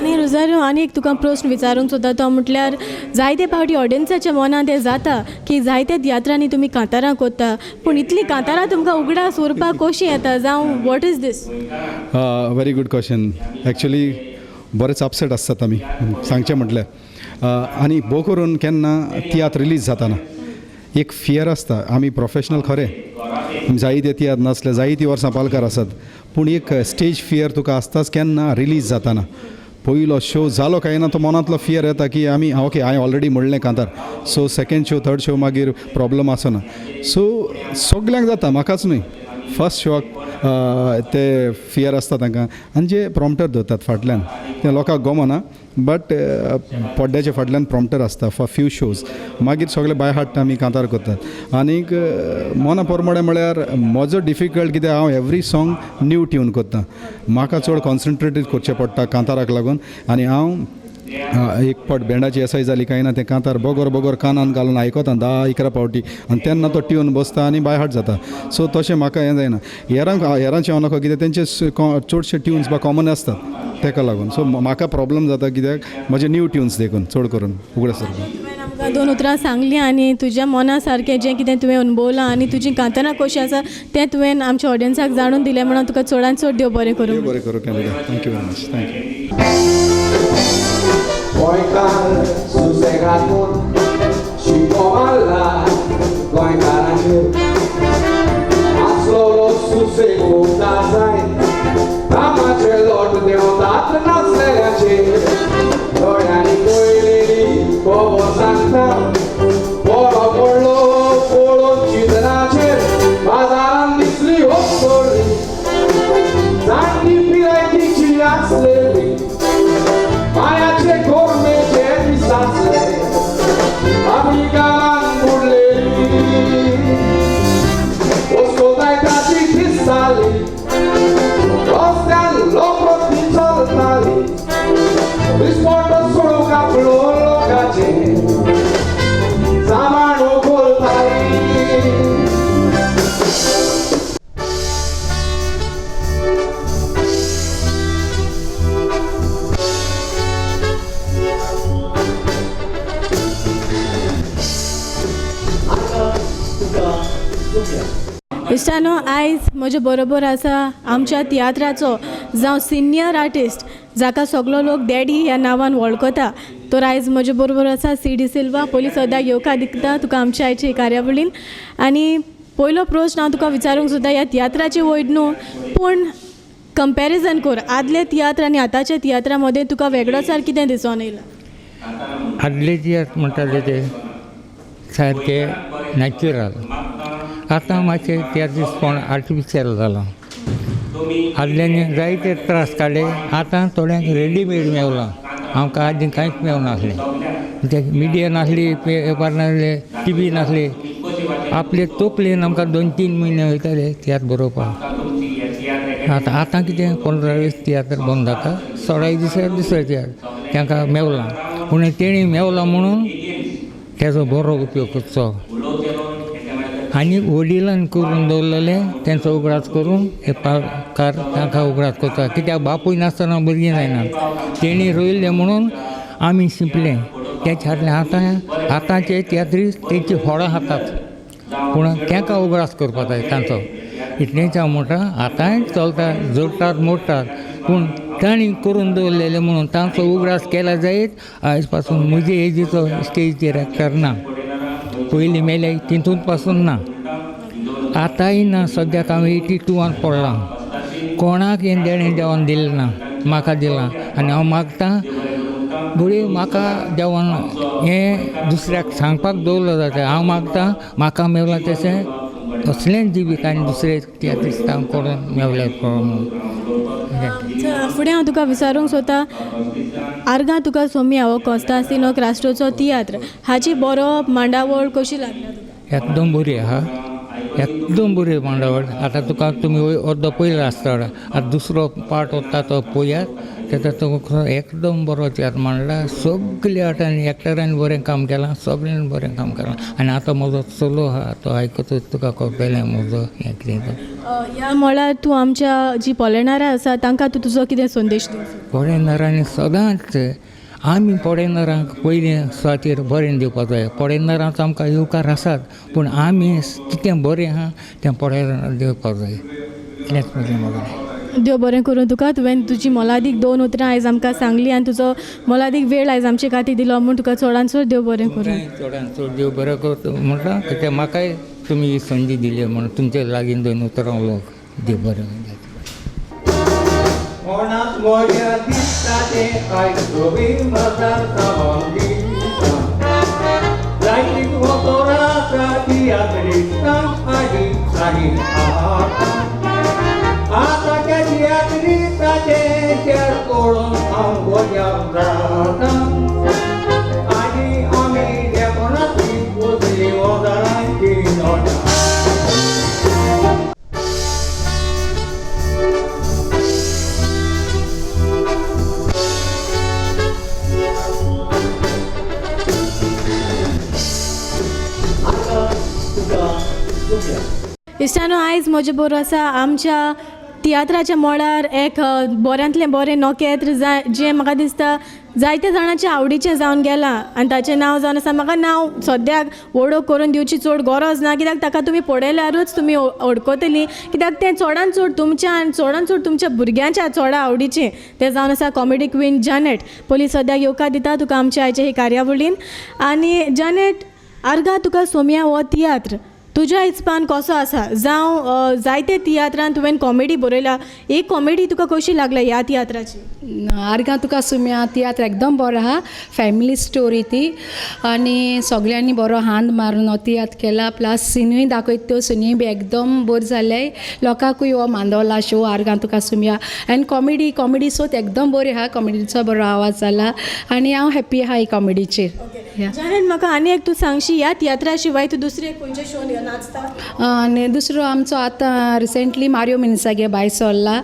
आनी रोजारियो आनी एक तुका प्रश्न विचारूंक सोदता तो म्हटल्यार जायते फावटी ऑडियन्साच्या मनांत हें जाता की जायते तियात्रांनी तुमी कांतारां कोत्ता पूण इतलीं कांतारां तुमकां उगडास उरपाक कशीं येता जावं what is this? Very good question. Actually बरेच अपसेट आसतात आमी सांगचें म्हटल्यार. आनी भोव करून केन्ना तियात्र रिलीज जाताना एक फियर आसता. आमी प्रोफेशनल खरें जायते तियात्र नासले जायतीं वर्सां पालकार आसात पूण एक स्टेज फियर तुका आसताच केन्ना रिलीज जाताना. पयलो शो जालो काय ना तो मनांतलो फियर येता की आमी ओके हांवें ऑलरेडी म्हणलें कांतार so second show third show मागीर प्रॉब्लम आसना. सो सगल्यांक जाता म्हाकाच न्हय फर्स्ट शोक ते फियर आसता तांकां आनी जे प्रॉम्प्टर दवरतात फाटल्यान ते लोकांक गमना बट पड्ड्याच्या फाटल्यान प्रॉम्प्टर आसता फॉर फ्यू शोज मागीर सगळे बाय हार्ट आमी कांतार करतात. आनीक मना पोरमोडे म्हळ्यार म्हजो डिफिकल्ट कित्याक हांव एवरी सॉंग न्यू ट्यून करता. म्हाका चड कॉन्सन्ट्रेटेड करचें पडटा कांताराक लागून आनी हांव एक फावट बँडाची येसाय जाली काय ना तें कांतार बोगोर कानान घालून आयकता 10-11 फावटी आनी तेन्ना तो ट्यून बसता आनी बाय हार्ट जाता. सो तशें म्हाका हें जायना. हेरांचें हांव नाका कित्याक तेंचे चडशे ट्यून्स बा कॉमन आसतात तेका लागून. सो म्हाका प्रॉब्लम जाता कित्याक म्हजे न्यू ट्यून्स देखून चड करून उगड्या सारकें. तुवें आमकां 2 उतरां सांगलीं आनी तुज्या मना सारकें जें कितें तुवें अनुभवलां आनी तुजीं कांतारां कशीं आसा तें तुवें आमच्या ऑडियन्साक जाणून दिलें म्हणून तुका चडान चड देव बरें करूं. बरें करूं camera. Thank you very much. Thank you. Goicar, sossegado, chicomala, goicaranje. Aslolo sossego da zai, tamacelor deodată nasleace. Doiani coileli, povo santa, poro polo, polo cidnace, bazaran disli oppori, zanni piretici asleli. Mayace corme ce disasle, amigalan burleri, oscotai casi cristali, rostean locro di saltali, rispondo solo caplo locace, zamano coltali. इश्टानो आयज म्हजे बरोबर आसा आमच्या तियात्राचो जावं senior artist जाका सगलो लोक daddy ह्या नांवान वळखता तो आयज म्हजे बरोबर आसा सी.डी. सिल्वा. पयलीं सद्याक येवकार दिता तुका आमच्या आयचे कार्यावळीन. आनी पयलो प्रश्न हांव तुका विचारूंक सोदता ह्या तियात्राची वयड न्हू पूण कंपॅरिजन कर आदले तियात्र आनी आतांच्या तियात्रा मदें तुका वेगळोसार कितें दिसून येयला? आदले तियात्र म्हणटाले ते सारके नॅचरल. आतां मातशें तियात्र दिसपण आर्टिफिशियल जालां. आदल्यांनी जायते त्रास काडले आतां थोड्यांक रेडीमेड मेवलां. आमकां आदीं कांयच मेवनासलें. ते मिडिया नासली पेपर नासले TV नासली. आपले तोपलेन आमकां 2-3 म्हयने वयताले तियात्र बरोवपाक. आतां कितें 15-20 तियात्र बंद जाता. 16 दिसा दुसरें तियात्र तांकां मेवलां. पूण तेणी मेवलां म्हणून तेजो बरो उपयोग करचो आनी वडिलांनी करून दवरलेलें तेंचो उगडास करून हे पालकार तांकां उगडास करता. कित्याक बापूय नासतना भुरगीं जायना. तेणी रोयलें म्हणून आमी शिंपलें तेच्या फाटल्यान आतांचे तियात्रीस तेंची व्हडां हातात पूण तांकां उगडास करपा जाय तांचो. इतलेंच हांव म्हणटा आतांय चलता जोडटात मोडटात पूण तांणी करून दवरलेलें म्हणून तांचो उगडास केला जायत आयज पासून म्हजे एजीचो स्टेजीचेर एक्टर ना. पयलीं मेले तितून पासून ना. आतांय ना. सद्याक हांव 82 पडलां. कोणाक हें देणें देंवन दिलें ना. म्हाका दिलां आनी हांव मागतां घडये म्हाका देंवन हें दुसऱ्याक सांगपाक दवरलो जाता. हांव मागतां म्हाका मेवलां तशें असलेंच जिवीक आनी दुसरे तियात्रिस्तांक करून मेवलें फुडें हांव तुका विचारूंक सोदता आर्गां तुका सोमी हांव कॉस्तासिनो क्रास्टोचो तियात्र हाची बरोवप मांडावळ कशी लागल्या तुका? एकदम बरी आहा. एकदम बरी मांडावळ. आतां तुका तुमी अर्दो पयलो आसता आतां दुसरो पार्ट वता तो पळयात तेका तो एकदम बरो तियात्र मांडला. सगळी आटांनी एक्टरांनी बरें काम केलां, सगळ्यांनी बरें काम केलां. आनी आतां म्हजो चलो आहा तो आयकतच तुका कळटलें म्हजो हें कितें तो. ह्या मळार तूं आमच्या जी पोलेणारां आसा तांकां तूं तुजो कितें संदेश दिवचो? पोडेनारांनी सदांच आमी पोडेनारांक पयलीं सुवातेर बरें दिवपाक जाय. पोडेनारांच आमकां येवकार आसात, पूण आमी कितें बरें आहा तें पोडेनारांक दिवपाक जाय. इतलेंच म्हजें मगन. देव बरें करूं तुका. तुवें तुजी मोलादीक 2 उतरां आयज आमकां सांगलीं आनी तुजो मोलादीक वेळ आयज आमचे खातीर दिलो म्हूण तुका चडान चड देव बरें करूं. चडान चड देव बरें करता म्हणटा कित्याक म्हाकाय तुमी ही संदी दिली म्हूण तुमचे लागीं 2 उतरां उलोवंक देव बरें करूं. कोणाक मोड्या दिसताचे आयकोवी मजार सावंती लायटीक वतोरा ती आगडीता आनी आनी आता त्याची आगडीताचे चेर कोळून हांव गोंया जाता आनी आमी देवणाची पुजली वजारांची नोटा. इश्टानो आयज म्हजे बरोबर आसा आमच्या तियात्राच्या मळार एक बऱ्यांतलें बरें नोकेत्र जें म्हाका दिसता जायत्या जाणांच्या आवडीचें जावन गेलां आनी ताचें नांव जावन आसा. म्हाका नांव सद्याक वळख करून दिवची चड गरज ना, कित्याक ताका तुमी पळयल्यारूच तुमी वळखतलीं, कित्याक तें चडान चड तुमच्या आनी चडान चड तुमच्या भुरग्यांच्या चडा आवडीचें तें जावन आसा कॉमेडी क्वीन जानेट. पयलीं सद्याक येवकार दिता तुका आमच्या आयचे ही कार्यावळीन. आनी जानेट, आर्गा तुका सोम्या हो तियात्र तुज्या हिसपान कसो आसा? जावं जायते तियात्रांत तुवें कॉमेडी बरयला, एक कॉमेडी तुका कशी लागल्या ह्या तियात्राची? आर्गां तुका सुम्या तियात्र एकदम बरो आहा. फॅमिली स्टोरी ती आनी सगळ्यांनी बरो हांद मारून हो तियात्र केला. प्लस सिनूय दाखयता त्यो सिनूय बी एकदम बरी जाल्याय. लोकांकूय हो मांदवला शो आर्गां तुका सुम्या. आनी कॉमेडी सोत एकदम बरी आहा. कॉमेडीचो बरो आवाज जाला आनी हांव हॅप्पी आहा ही कॉमेडीचेर. जानेट, म्हाका आनी एक तूं सांगशी, ह्या तियात्रा शिवाय तूं दुसरे खंयचे शो नाचता? आनी दुसरो आमचो आतां रिसेंटली मारियो मिन्सागे भायर सरला,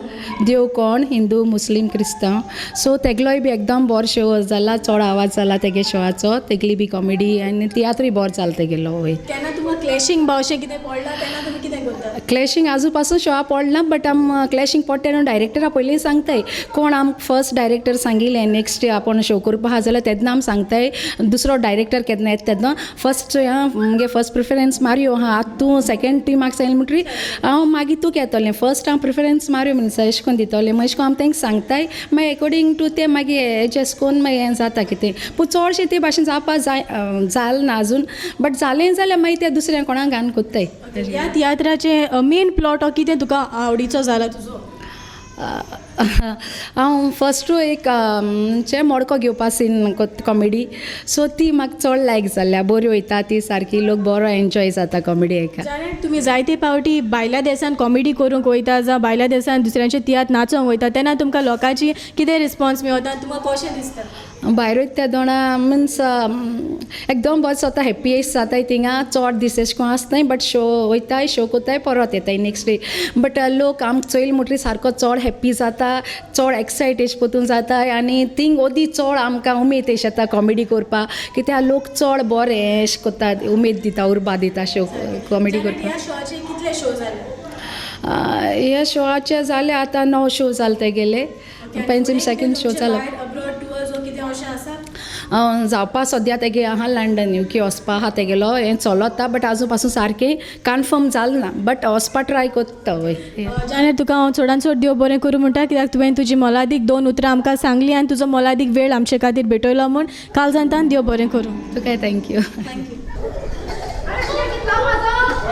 देव कोण हिंदू मुस्लीम क्रिस्तांव. सो तेगलोय बी एकदम बरो शो जाला, चड आवाज जाला तेगे शोआचो. तेगली बी कॉमेडी आनी तियात्रूय बरो जाला तेगेलो. वय केन्ना तुमकां क्लॅशिंग बा अशें कितें पडलां तेन्ना तुमी कितें करता? क्लॅशिंग आजू पासून शोआ पडला, बट आम क्लॅशिंग पडटा न्हू डायरेक्टरा पयलीं सांगताय. कोण आम फर्स्ट डायरेक्टर सांगिल्लें नेक्स्ट डे आपण शो करपा आहा जाल्यार तेन्ना आम सांगताय. दुसरो डायरेक्टर केन्ना येता तेन्ना फर्स्ट मुगे फर्स्ट प्रिफरन्स मारियो आहा. आतां तूं सेकेंड टिमाक सांगलें म्हणटरी हांव मागीर तूं येतलें. फर्स्ट हांव प्रिफरन्स मारियो मिन्सा अशें करून दितलें. मागीर अशें करून हांव तांकां सांगताय. मागीर अकॉर्डिंग टू तें मागीर एडजस्ट करून मागीर हें जाता कितें. पूण चडशें ते भाशेन जावपा जाल ना आजून, बट जालें जाल्यार मागीर तें दुसऱ्या कोणाक घालून कोत्ताय. ह्या तियात्राचें मेन प्लॉट हो कितें तुका आवडीचो जाला तुजो? हांव फर्स्टू एक मोडको घेवपा सीन कॉमेडी. सो ती म्हाका चड लायक जाल्या. बरी वयता ती सारकी, लोक बरो एन्जॉय जाता कॉमेडी हेका. जाल्यार तुमी जायते फावटी भायल्या देशांत कॉमेडी करूंक वयता जावं भायल्या देशांत दुसऱ्यांचे तियात्र नाचोंक वयता, तेन्ना तुमकां लोकांची कितें रिस्पॉन्स मेळटा, तुमकां कशें दिसता? भायर वयता त्या दोना मिन्स एकदम बरो जाता, हॅप्पीएस्ट जाताय थिंगा. चड दीस एशें कोन्न आसताय, बट शो वयताय, शो कोताय, परत येताय नेक्स्ट डे. बट लोक आमकां चोयल म्हणटरी सारको चड हॅप्पी जाता, चड एक्सायट एश पोतून जाताय. आनी थिंग ओदी चड आमकां उमेद एश येता कॉमेडी करपाक, कित्याक लोक चड बरें एश कोतात, उमेद दिता, उर्बा दिता शो कॉमेडी करपाक. ह्या शोचे कितले शो जाले? ह्या शोआचे जाले आतां 9 शो जाले तेगेले. पेन्सिल सेकंड शो जाला. जावपा सद्या तेगे आहा लंडन UK वचपा आहा तेगेलो. हें चलता, बट आजू पासून सारकें कन्फर्म जालें ना, बट वचपा ट्राय कोत्ता. वय जाल्यार तुका हांव चडान चड देव बरें करूं म्हणटा, कित्याक तुवें तुजी मोलादीक 2 उतरां आमकां सांगलीं आनी तुजो मोलादीक वेळ आमचे खातीर भेटयलो म्हूण काल जाणतान देव बरें करूं. तुका थँक्यू.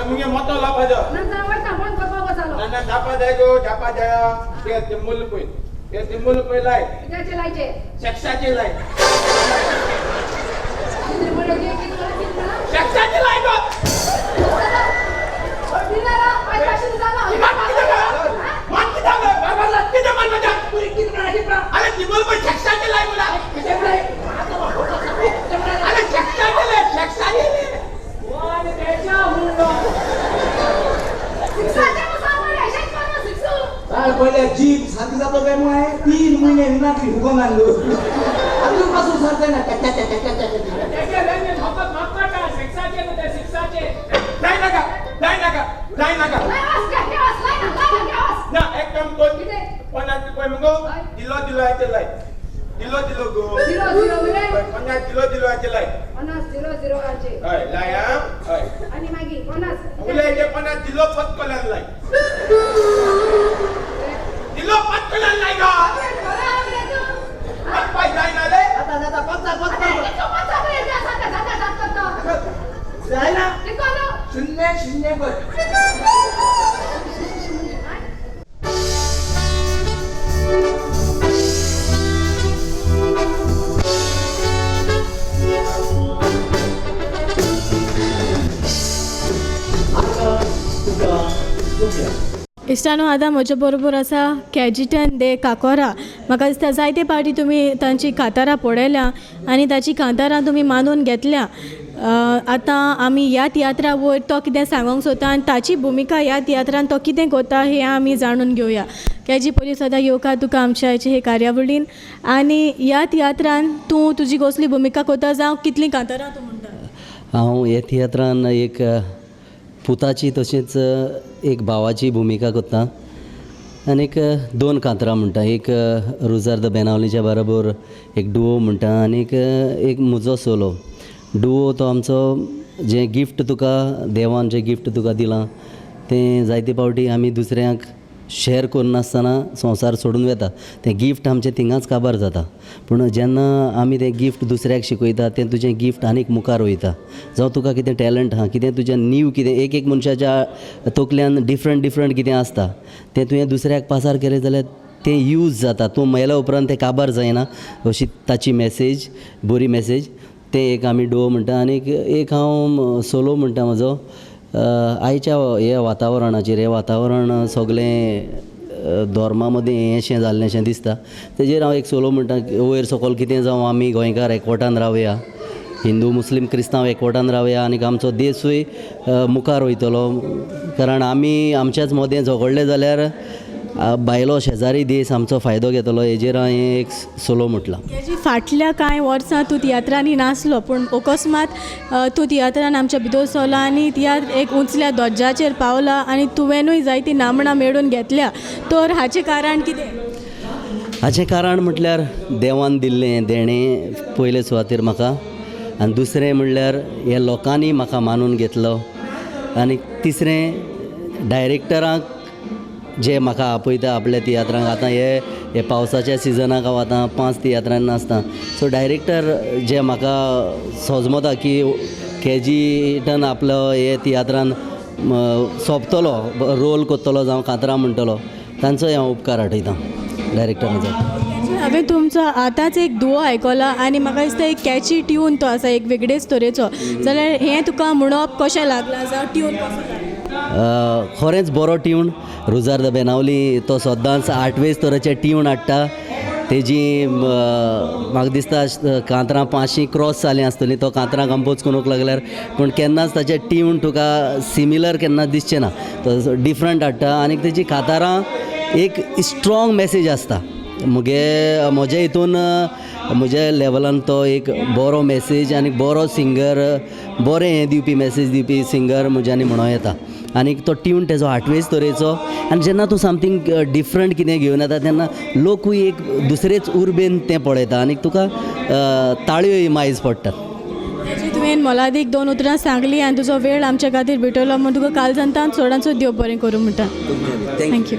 मुगे मोटो लाभाजो ना झापा जाय गो, झापा जाय. ते मुल पय, ते मुल पय लाय. कित्याचे लायचे? सेक्साचे लाय. सेक्साचे लाय गो. मान किती झालं? बाबाला किती मान माझ्या? पुरी किती राहिली प्रा? अरे ती मुल पय सेक्साचे लाय मला. किती लाय? अरे सेक्साचे लाय, सेक्साचे लाय. वन त्याच्या मुंडो. सेक्साचे मुसावर यायचे पण सिक्सू. पहिले जीप सारखी जातो काय मुळे 3 महिने नाटली हुकूम आणलो अजूनपासून सरते ना ना एक काम कोण पन्नास रुपये मग दिलो याचे लाय दिलो गो 50 दिलो याचे लाय 50 आचे हय लाय हय आणि मागी 50 उले जे 50 दिलो पत्कलान लाय दिलो पत्कलान लाय गा पाय जाय ना ले आता पत्ता जाय ना शून्य कर इश्टानो आतां म्हजे बरोबर आसा कॅजिटन दे काकोरा. म्हाका दिसता जायते पाटी तुमी तांची कांतारां पळयल्या आनी ताची कांतारां तुमी मानून घेतल्या. आतां आमी ह्या तियात्रा वयर तो कितें सांगूंक सोदता आनी ताची भुमिका ह्या तियात्रान तो कितें करता हें आमी जाणून घेवया. कॅजी पयलीं सदां येवकार तुका आमच्या हेचे हे कार्यावळीन. आनी ह्या तियात्रान तूं तुजी कसली भुमिका करता जावं कितलीं कांतारां तूं म्हणटा? हांव ह्या तियात्रान एक पुताची तशेंच एक भावाची भुमिका करता आनीक 2 कांतरां म्हणटा. एक रुजार द बेनावलीच्या बरोबर एक डुओ म्हणटा आनीक एक म्हजो सोलो. डुओ तो आमचो जें गिफ्ट तुका देवान जें गिफ्ट तुका दिलां तें जायते फावटी आमी दुसऱ्यांक शेअर करिनासतना संवसार सोडून वेता. तें गिफ्ट आमचें थिंगाच काबार जाता. पूण जेन्ना आमी तें गिफ्ट दुसऱ्याक शिकयता तें तुजें गिफ्ट आनीक मुखार वयता. जावं तुका कितें टॅलंट आहा कितें तुजें नीव कितें एक मनशाच्या तकल्यान डिफरंट कितें आसता तें तुवें दुसऱ्याक पासार केलें जाल्यार तें यूज जाता. तूं मेल्या उपरांत तें काबार जायना अशी ताची मॅसेज बरी मॅसेज. तें एक आमी डुओ म्हणटा. आनीक एक हांव सोलो म्हणटा म्हजो. आयच्या हे वातावरणाचेर हें वातावरण सगलें धर्मा मदीं हेंशें जाल्लेंशें दिसता. तेजेर हांव एक सोलो म्हणटा. वयर सकयल कितें जावं आमी गोंयकार एकवटान रावया, हिंदू मुस्लीम क्रिस्तांव एकवटान रावया आनीक आमचो देसूय मुखार वयतलो. कारण आमी आमच्याच मदें झगडले जाल्यार भायलो शेजारी देश आमचो फायदो घेतलो. हेजेर हांवें एक सोलो म्हटलां. हेजी फाटल्या कांय वर्सां तूं तियात्रांनी नासलो पूण अकस्मात तूं तियात्रान आमच्या भितर सरला आनी तियात्र एक उंचल्या दर्जाचेर पावला आनी तुवेंनूय जायतीं नामणां मेळून घेतल्या. तर हाचें कारण कितें? हाचें कारण म्हटल्यार देवान दिल्लें देणें पयले सुवातेर म्हाका. आनी दुसरें म्हणल्यार हे लोकांनी म्हाका मानून घेतलो. आनी तिसरें डायरेक्टरांक जे म्हाका आपयता आपल्या तियात्रांक. आतां हे पावसाच्या सिजनाक हांव आतां 5 तियात्रांनी नाचता. सो डायरेक्टर जे म्हाका सोजमता की कॅजिटन आपलो हे तियात्रान सोंपतलो रोल करतलो जावं कांतरां म्हणटलो तांचोय हांव उपकार आठयतां डायरेक्टराचो. हांवें तुमचो आतांच एक दुओ आयकला आनी म्हाका दिसता एक कॅची ट्यून तो आसा एक वेगळेच तरेचो. जाल्यार हें तुका म्हणप कशें लागलां जावं ट्यून कसो लागला? खरेंच बरो ट्यून. रुजार द बेनावली तो सदांच 8वेच तरेचे ट्यून हाडटा. तेजी म्हाका दिसता कांतरां 500 क्रॉस जालीं आसतलीं तो कांतरां कंपोज करूंक लागल्यार. पूण केन्नाच ताचें ट्यून तुका सिमिलर केन्ना दिसचें ना. तो डिफरंट हाडटा आनी तेजी कांतारां एक स्ट्रॉंग मॅसेज आसता. म्हजे हितून म्हज्या लेवलान तो एक बरो मॅसेज आनी बरो सिंगर बरें हें दिवपी मॅसेज दिवपी सिंगर म्हज्यानी म्हणूं येता. आनी तो ट्यून तेजो 8वेच तरेचो. आनी जेन्ना तूं समथींग डिफरंट कितें घेवन येता तेन्ना लोकूय एक दुसरेच उर्बेन तें पळयता आनी तुका ताळयोय मायज पडटात. तुवें मोलादीक 2 उतरां सांगलीं आनी तुजो वेळ आमच्या खातीर भेटलो म्हूण तुका कालजंतान चडांचो देव बरें करूं म्हणटा. थँक्यू.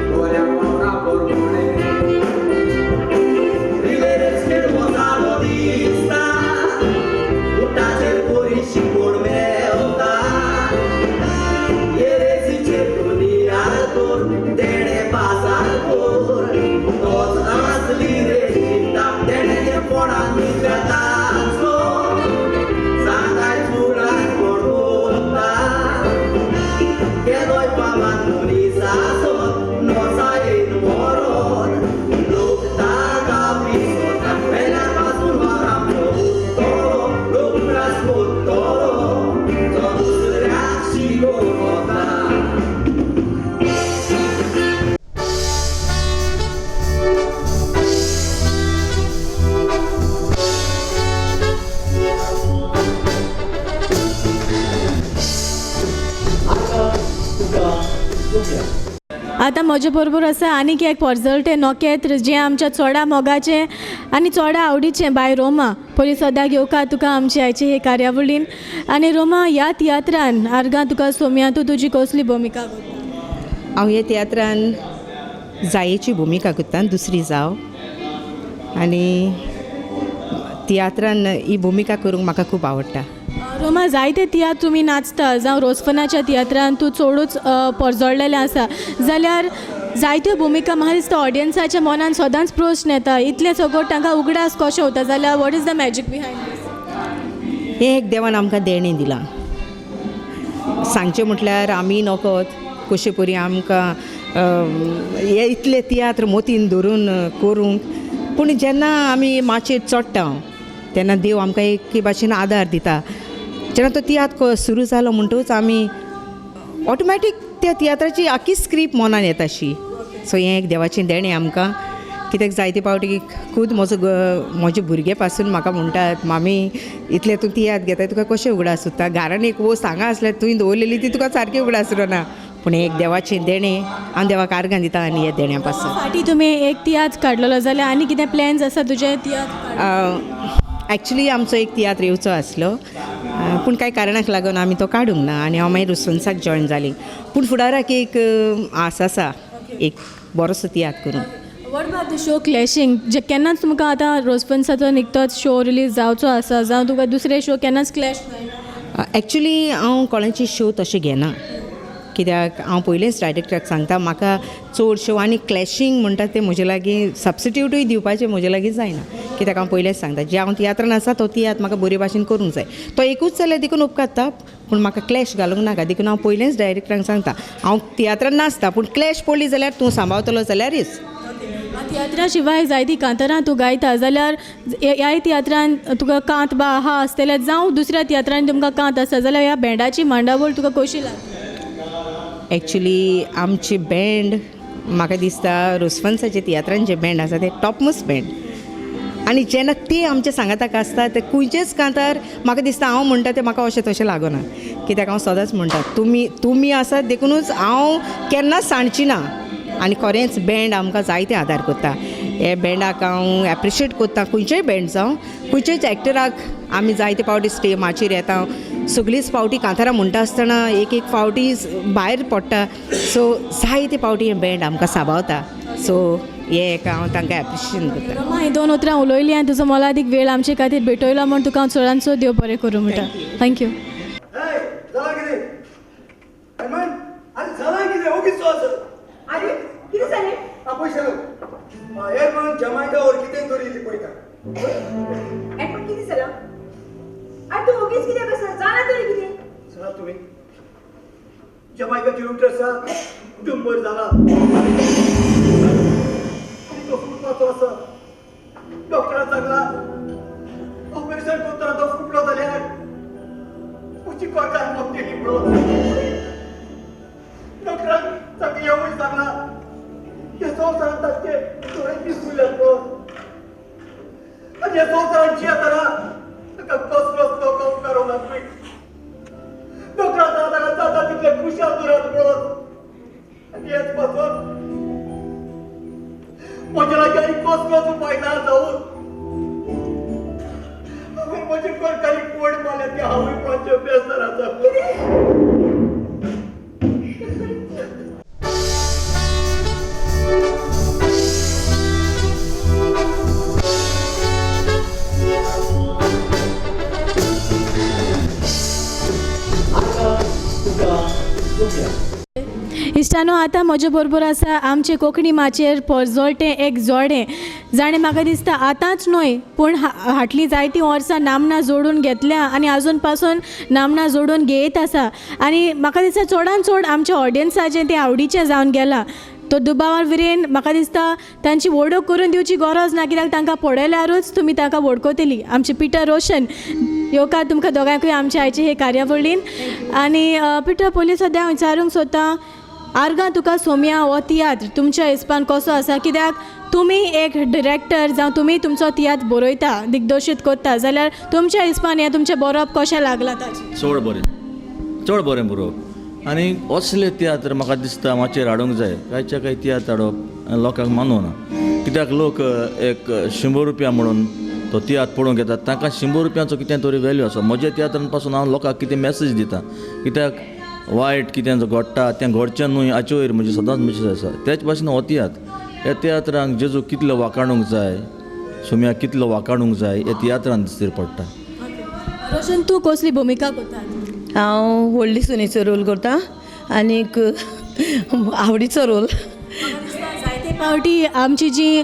Glória आतां म्हजे बरोबर आसा आनीक एक पोरजळटें नोकेत्र जें आमच्या चोडा मोगाचें आनी चोडा आवडीचें बाय रोमा. पयलीं सद्याक येवकार तुका आमचे आयचे हे कार्यावळीन. आनी रोमा, ह्या तियात्रान आर्गां तुका सोम्या तूं तुजी कसली भुमिका करता? हांव हे तियात्रान जायेची भुमिका करता, दुसरी जाव. आनी तियात्रान ही भुमिका करूंक म्हाका खूब आवडटा. रोमा, जायते तियात्र तुमी नाचता जावं रोसफनाच्या तियात्रान तूं चडूच पोरजोळलेलें आसा, जाल्यार जायत्यो भुमिका म्हाका दिसता ऑडियन्साच्या मनान सदांच प्रश्न येता, इतले सगळं तांकां उगडास कशें वता, जाल्यार what is the magic behind this? हें एक देवान आमकां देणें दिलां. सांगचें म्हटल्यार आमी नकत कशें परी आमकां हे इतले तियात्र मोतीन धरून करूंक, पूण जेन्ना आमी माचयेर चडटा तेन्ना देव आमकां एके भाशेन आदार दिता. जेन्ना तो तियात्र सुरू जालो म्हणटूच आमी ऑटोमॅटीक त्या तियात्राची आख्खी स्क्रिप्ट मनान येता अशी. सो हें एक देवाचें देणें आमकां. कित्याक जायते पावटी खूद म्हजे भुरगे पासून म्हाका म्हणटात, मामी इतले तूं तियात्र घेता तुका कशें उगडास सुद्धा, घरान एक वस्त हांगा आसल्यार तुवें दवरलेली ती तुका सारकी उगडास ना. पूण एक देवाचें देणें, हांव देवाक आर्गां दिता आनी हे देण्या पासून. फाटीं तुमी एक तियात्र काडलेलो, जाल्यार आनी कितें प्लॅन्स आसा तुजे तियात्र? एक्चुली आमचो एक तियात्र येवचो आसलो, पूण कांय कारणाक लागून आमी तो काडूंक ना आनी हांव मागीर रुसवंसाक जॉयन जाली. पूण फुडाराक एक आस आसा एक बरोसो तियात्र करूंक. वॉट अबाउट द शो क्लॅशिंग, जे केन्नाच तुमकां आतां रोसफन्साचो निकतोच शो रिलीज जावचो आसा, जावं तुका दुसरे शो केन्नाच क्लॅश जायना? एक्चुली हांव कोणाचे शो तशें घेना, कित्याक हांव पयलेंच डायरेक्टराक सांगता म्हाका चड शो आनी क्लॅशींग म्हणटा तें म्हजे लागीं सबस्टिट्यूटूय दिवपाचें म्हजे लागीं जायना. कित्याक हांव पयलेंच सांगता जे हांव तियात्रान आसा तो तियात्र म्हाका बरे भाशेन करूंक जाय. तो एकूच जाल्यार देखून उपकारता, पूण म्हाका क्लॅश घालूंक नाका. देखून हांव पयलेंच डायरेक्टराक सांगता हांव तियात्रान नाचता, पूण क्लॅश पडली जाल्यार तूं सांबाळटलो जाल्यारच. तियात्रा शिवाय जायतीं कांतारां तूं गायता, जाल्यार ह्या तियात्रान तुका कांत बा आहा आसतलें, जावं दुसऱ्या तियात्रांनी तुमकां कांत आसा, जाल्यार ह्या बँडाची मांडावळ तुका कशी लागता? एक्चुली आमची बँड म्हाका दिसता रोसफन्साचे तियात्रान जे बँड आसा ते टॉपमोस्ट बँड. आनी जेन्ना ते आमच्या सांगाताक आसता ते खंयचेच कांतार म्हाका दिसता हांव म्हणटा तें म्हाका अशें तशें लागना. कित्याक हांव सदांच म्हणटा तुमी आसात देखूनच हांव केन्नाच सांडची ना. आनी खरेंच बँड आमकां जायते आदार करता. हे बँडाक हांव एप्रिशिएट करता. खंयचेय बँड जावं खंयचेच एक्टराक आमी जायते पावटी स्टेमाचेर येता, सगळीच पावटी कांतारां म्हणटा आसतना एक फावटी भायर पडटा. सो जायते पावटी हे बँड आमकां सांबाळता. सो हे एक हांव तांकां एप्रिशिएट करता. रोमा, ही 2 उतरां उलोयलीं आनी तुजो मोलादीक वेळ आमचे खातीर भेटयलो म्हण तुका हांव चडांत चड देव बरें करूं म्हणटा. थँक्यू. जाला कितें आनी जाला कितें ओगीच अरे किती झाले? पयशे हे म्हणून जमायका वर कितें दवरिल्ली पळयता. पण किती झालं? अरे तू उगीच किती कसं जाणा तरी किती? चला तुम्ही जमायकाची लूट आसा कुटुंबर जाला तो फुटपाचो आसा. डॉक्टरान सांगला ऑपरेशन करतना तो फुटलो जाल्यार तुजी कोर्टान मगतेली म्हणून. डॉक्टरान ताका येवूय सांगला हे संवसारांत ताचे दोळे दिसुल्यात म्हणून. आनी हे संवसारांत जियेतना ताका कसलोच लोक उपकार होनात पळय. डॉक्टरान ताका जाता तितले खुशाल दुरात म्हणून. आनी हेच पासून म्हज्या लागीं आनी कसलोच उपाय ना जावन हांवें म्हजे सरकारी कोड मारल्या की हांवूय मातशें बेजार आसा. इश्टानो, आतां म्हजे बरोबर आसा आमचे कोंकणी माचयेर पोरजोळटें एक जोडें, जाणें म्हाका दिसता आतांच न्हय पूण हाटलीं जायतीं वर्सां नामनां जोडून घेतल्या आनी आजून पासून नामनां जोडून घेयत आसा. आनी म्हाका दिसता चडांत चड आमच्या ऑडियन्साचें तें आवडीचें जावन गेलां. तो दुबावार विरेन म्हाका दिसता तांची वडोवक करून दिवची गरज ना, कित्याक तांकां पळयल्यारूच तुमी तांकां वडकोतली. आमचे पिटर रोशन येवकार तुमकां दोगांयकूय आमच्या आयचे हे कार्यावळीन. आनी पिटर, पयलीं सद्या हांव विचारूंक सोदतां, आर्गां तुका सोम्या हो तियात्र तुमच्या हिसपान कसो आसा? कित्याक तुमी एक डिरेक्टर जावं तुमी तुमचो तियात्र बरयता, दिग्दर्शीत करता, जाल्यार तुमच्या हिसपान हें तुमचें बरोवप कशें लागलां ताचें? चड बरें बरोवप. आनी असले तियात्र म्हाका दिसता माचयेर हाडूंक जाय. कांयच्या काही तियात्र हाडप लोकांक मानूना. कित्याक लोक एक 100 रुपया म्हणून तो तियात्र पळोवंक येतात. तांकां 100 रुपयांचो कितें तरी वॅल्यू आसा. म्हज्या तियात्रान पासून हांव लोकांक कितें मॅसेज दिता. कित्याक वायट कितें घडटा तें घडचें न्हय हाचे वयर म्हजी सदांच मॅसेज आसा. तेच भाशेन हो तियात्र. ह्या तियात्रांक जेजू कितलो वाखाणूंक जाय, सोम्या कितलो वाखाणूंक जाय हे तियात्रान दिसतीर पडटा. रोशन तूं कसली भुमिका करता? हांव व्हडली सुनेचो रोल करता आनीक आवडीचो रोल. जायते फावटी आमची जी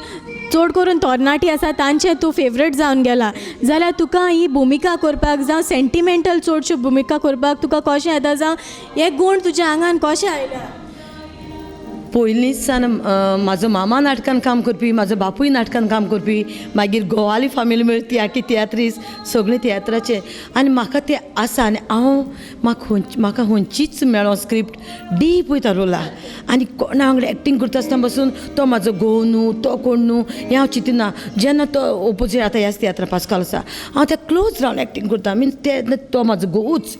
चड करून तरणाटी आसा तांचे तूं फेवरेट जावन गेला. जाल्यार तुका ही भुमिका करपाक जावं सेंटिमेंटल चडश्यो भुमिका करपाक तुका कशें येता, जावं हे गूण तुज्या आंगान कशें आयल्या? पयलींच सान म्हाजो मामा नाटकान काम करपी, म्हाजो बापूय नाटकान काम करपी, मागीर गोवाली फामिली मेळ्ळी ती तियात्रीस सगळे तियात्राचे. आनी म्हाका तें आसा आनी हांव म्हाका खंयचीच मेळो स्क्रिप्ट डीप वयता रोला. आनी कोणा वांगडा एक्टींग करता आसतना बसून तो म्हाजो घोव न्हू, तो कोण न्हू हें हांव चिंतना. जेन्ना तो ओपोजीट आतां ह्याच तियात्रा पास्काल आसा हांव त्या क्लोज रावन एक्टींग करता. मिन्स तेन्ना तो म्हाजो घोवूच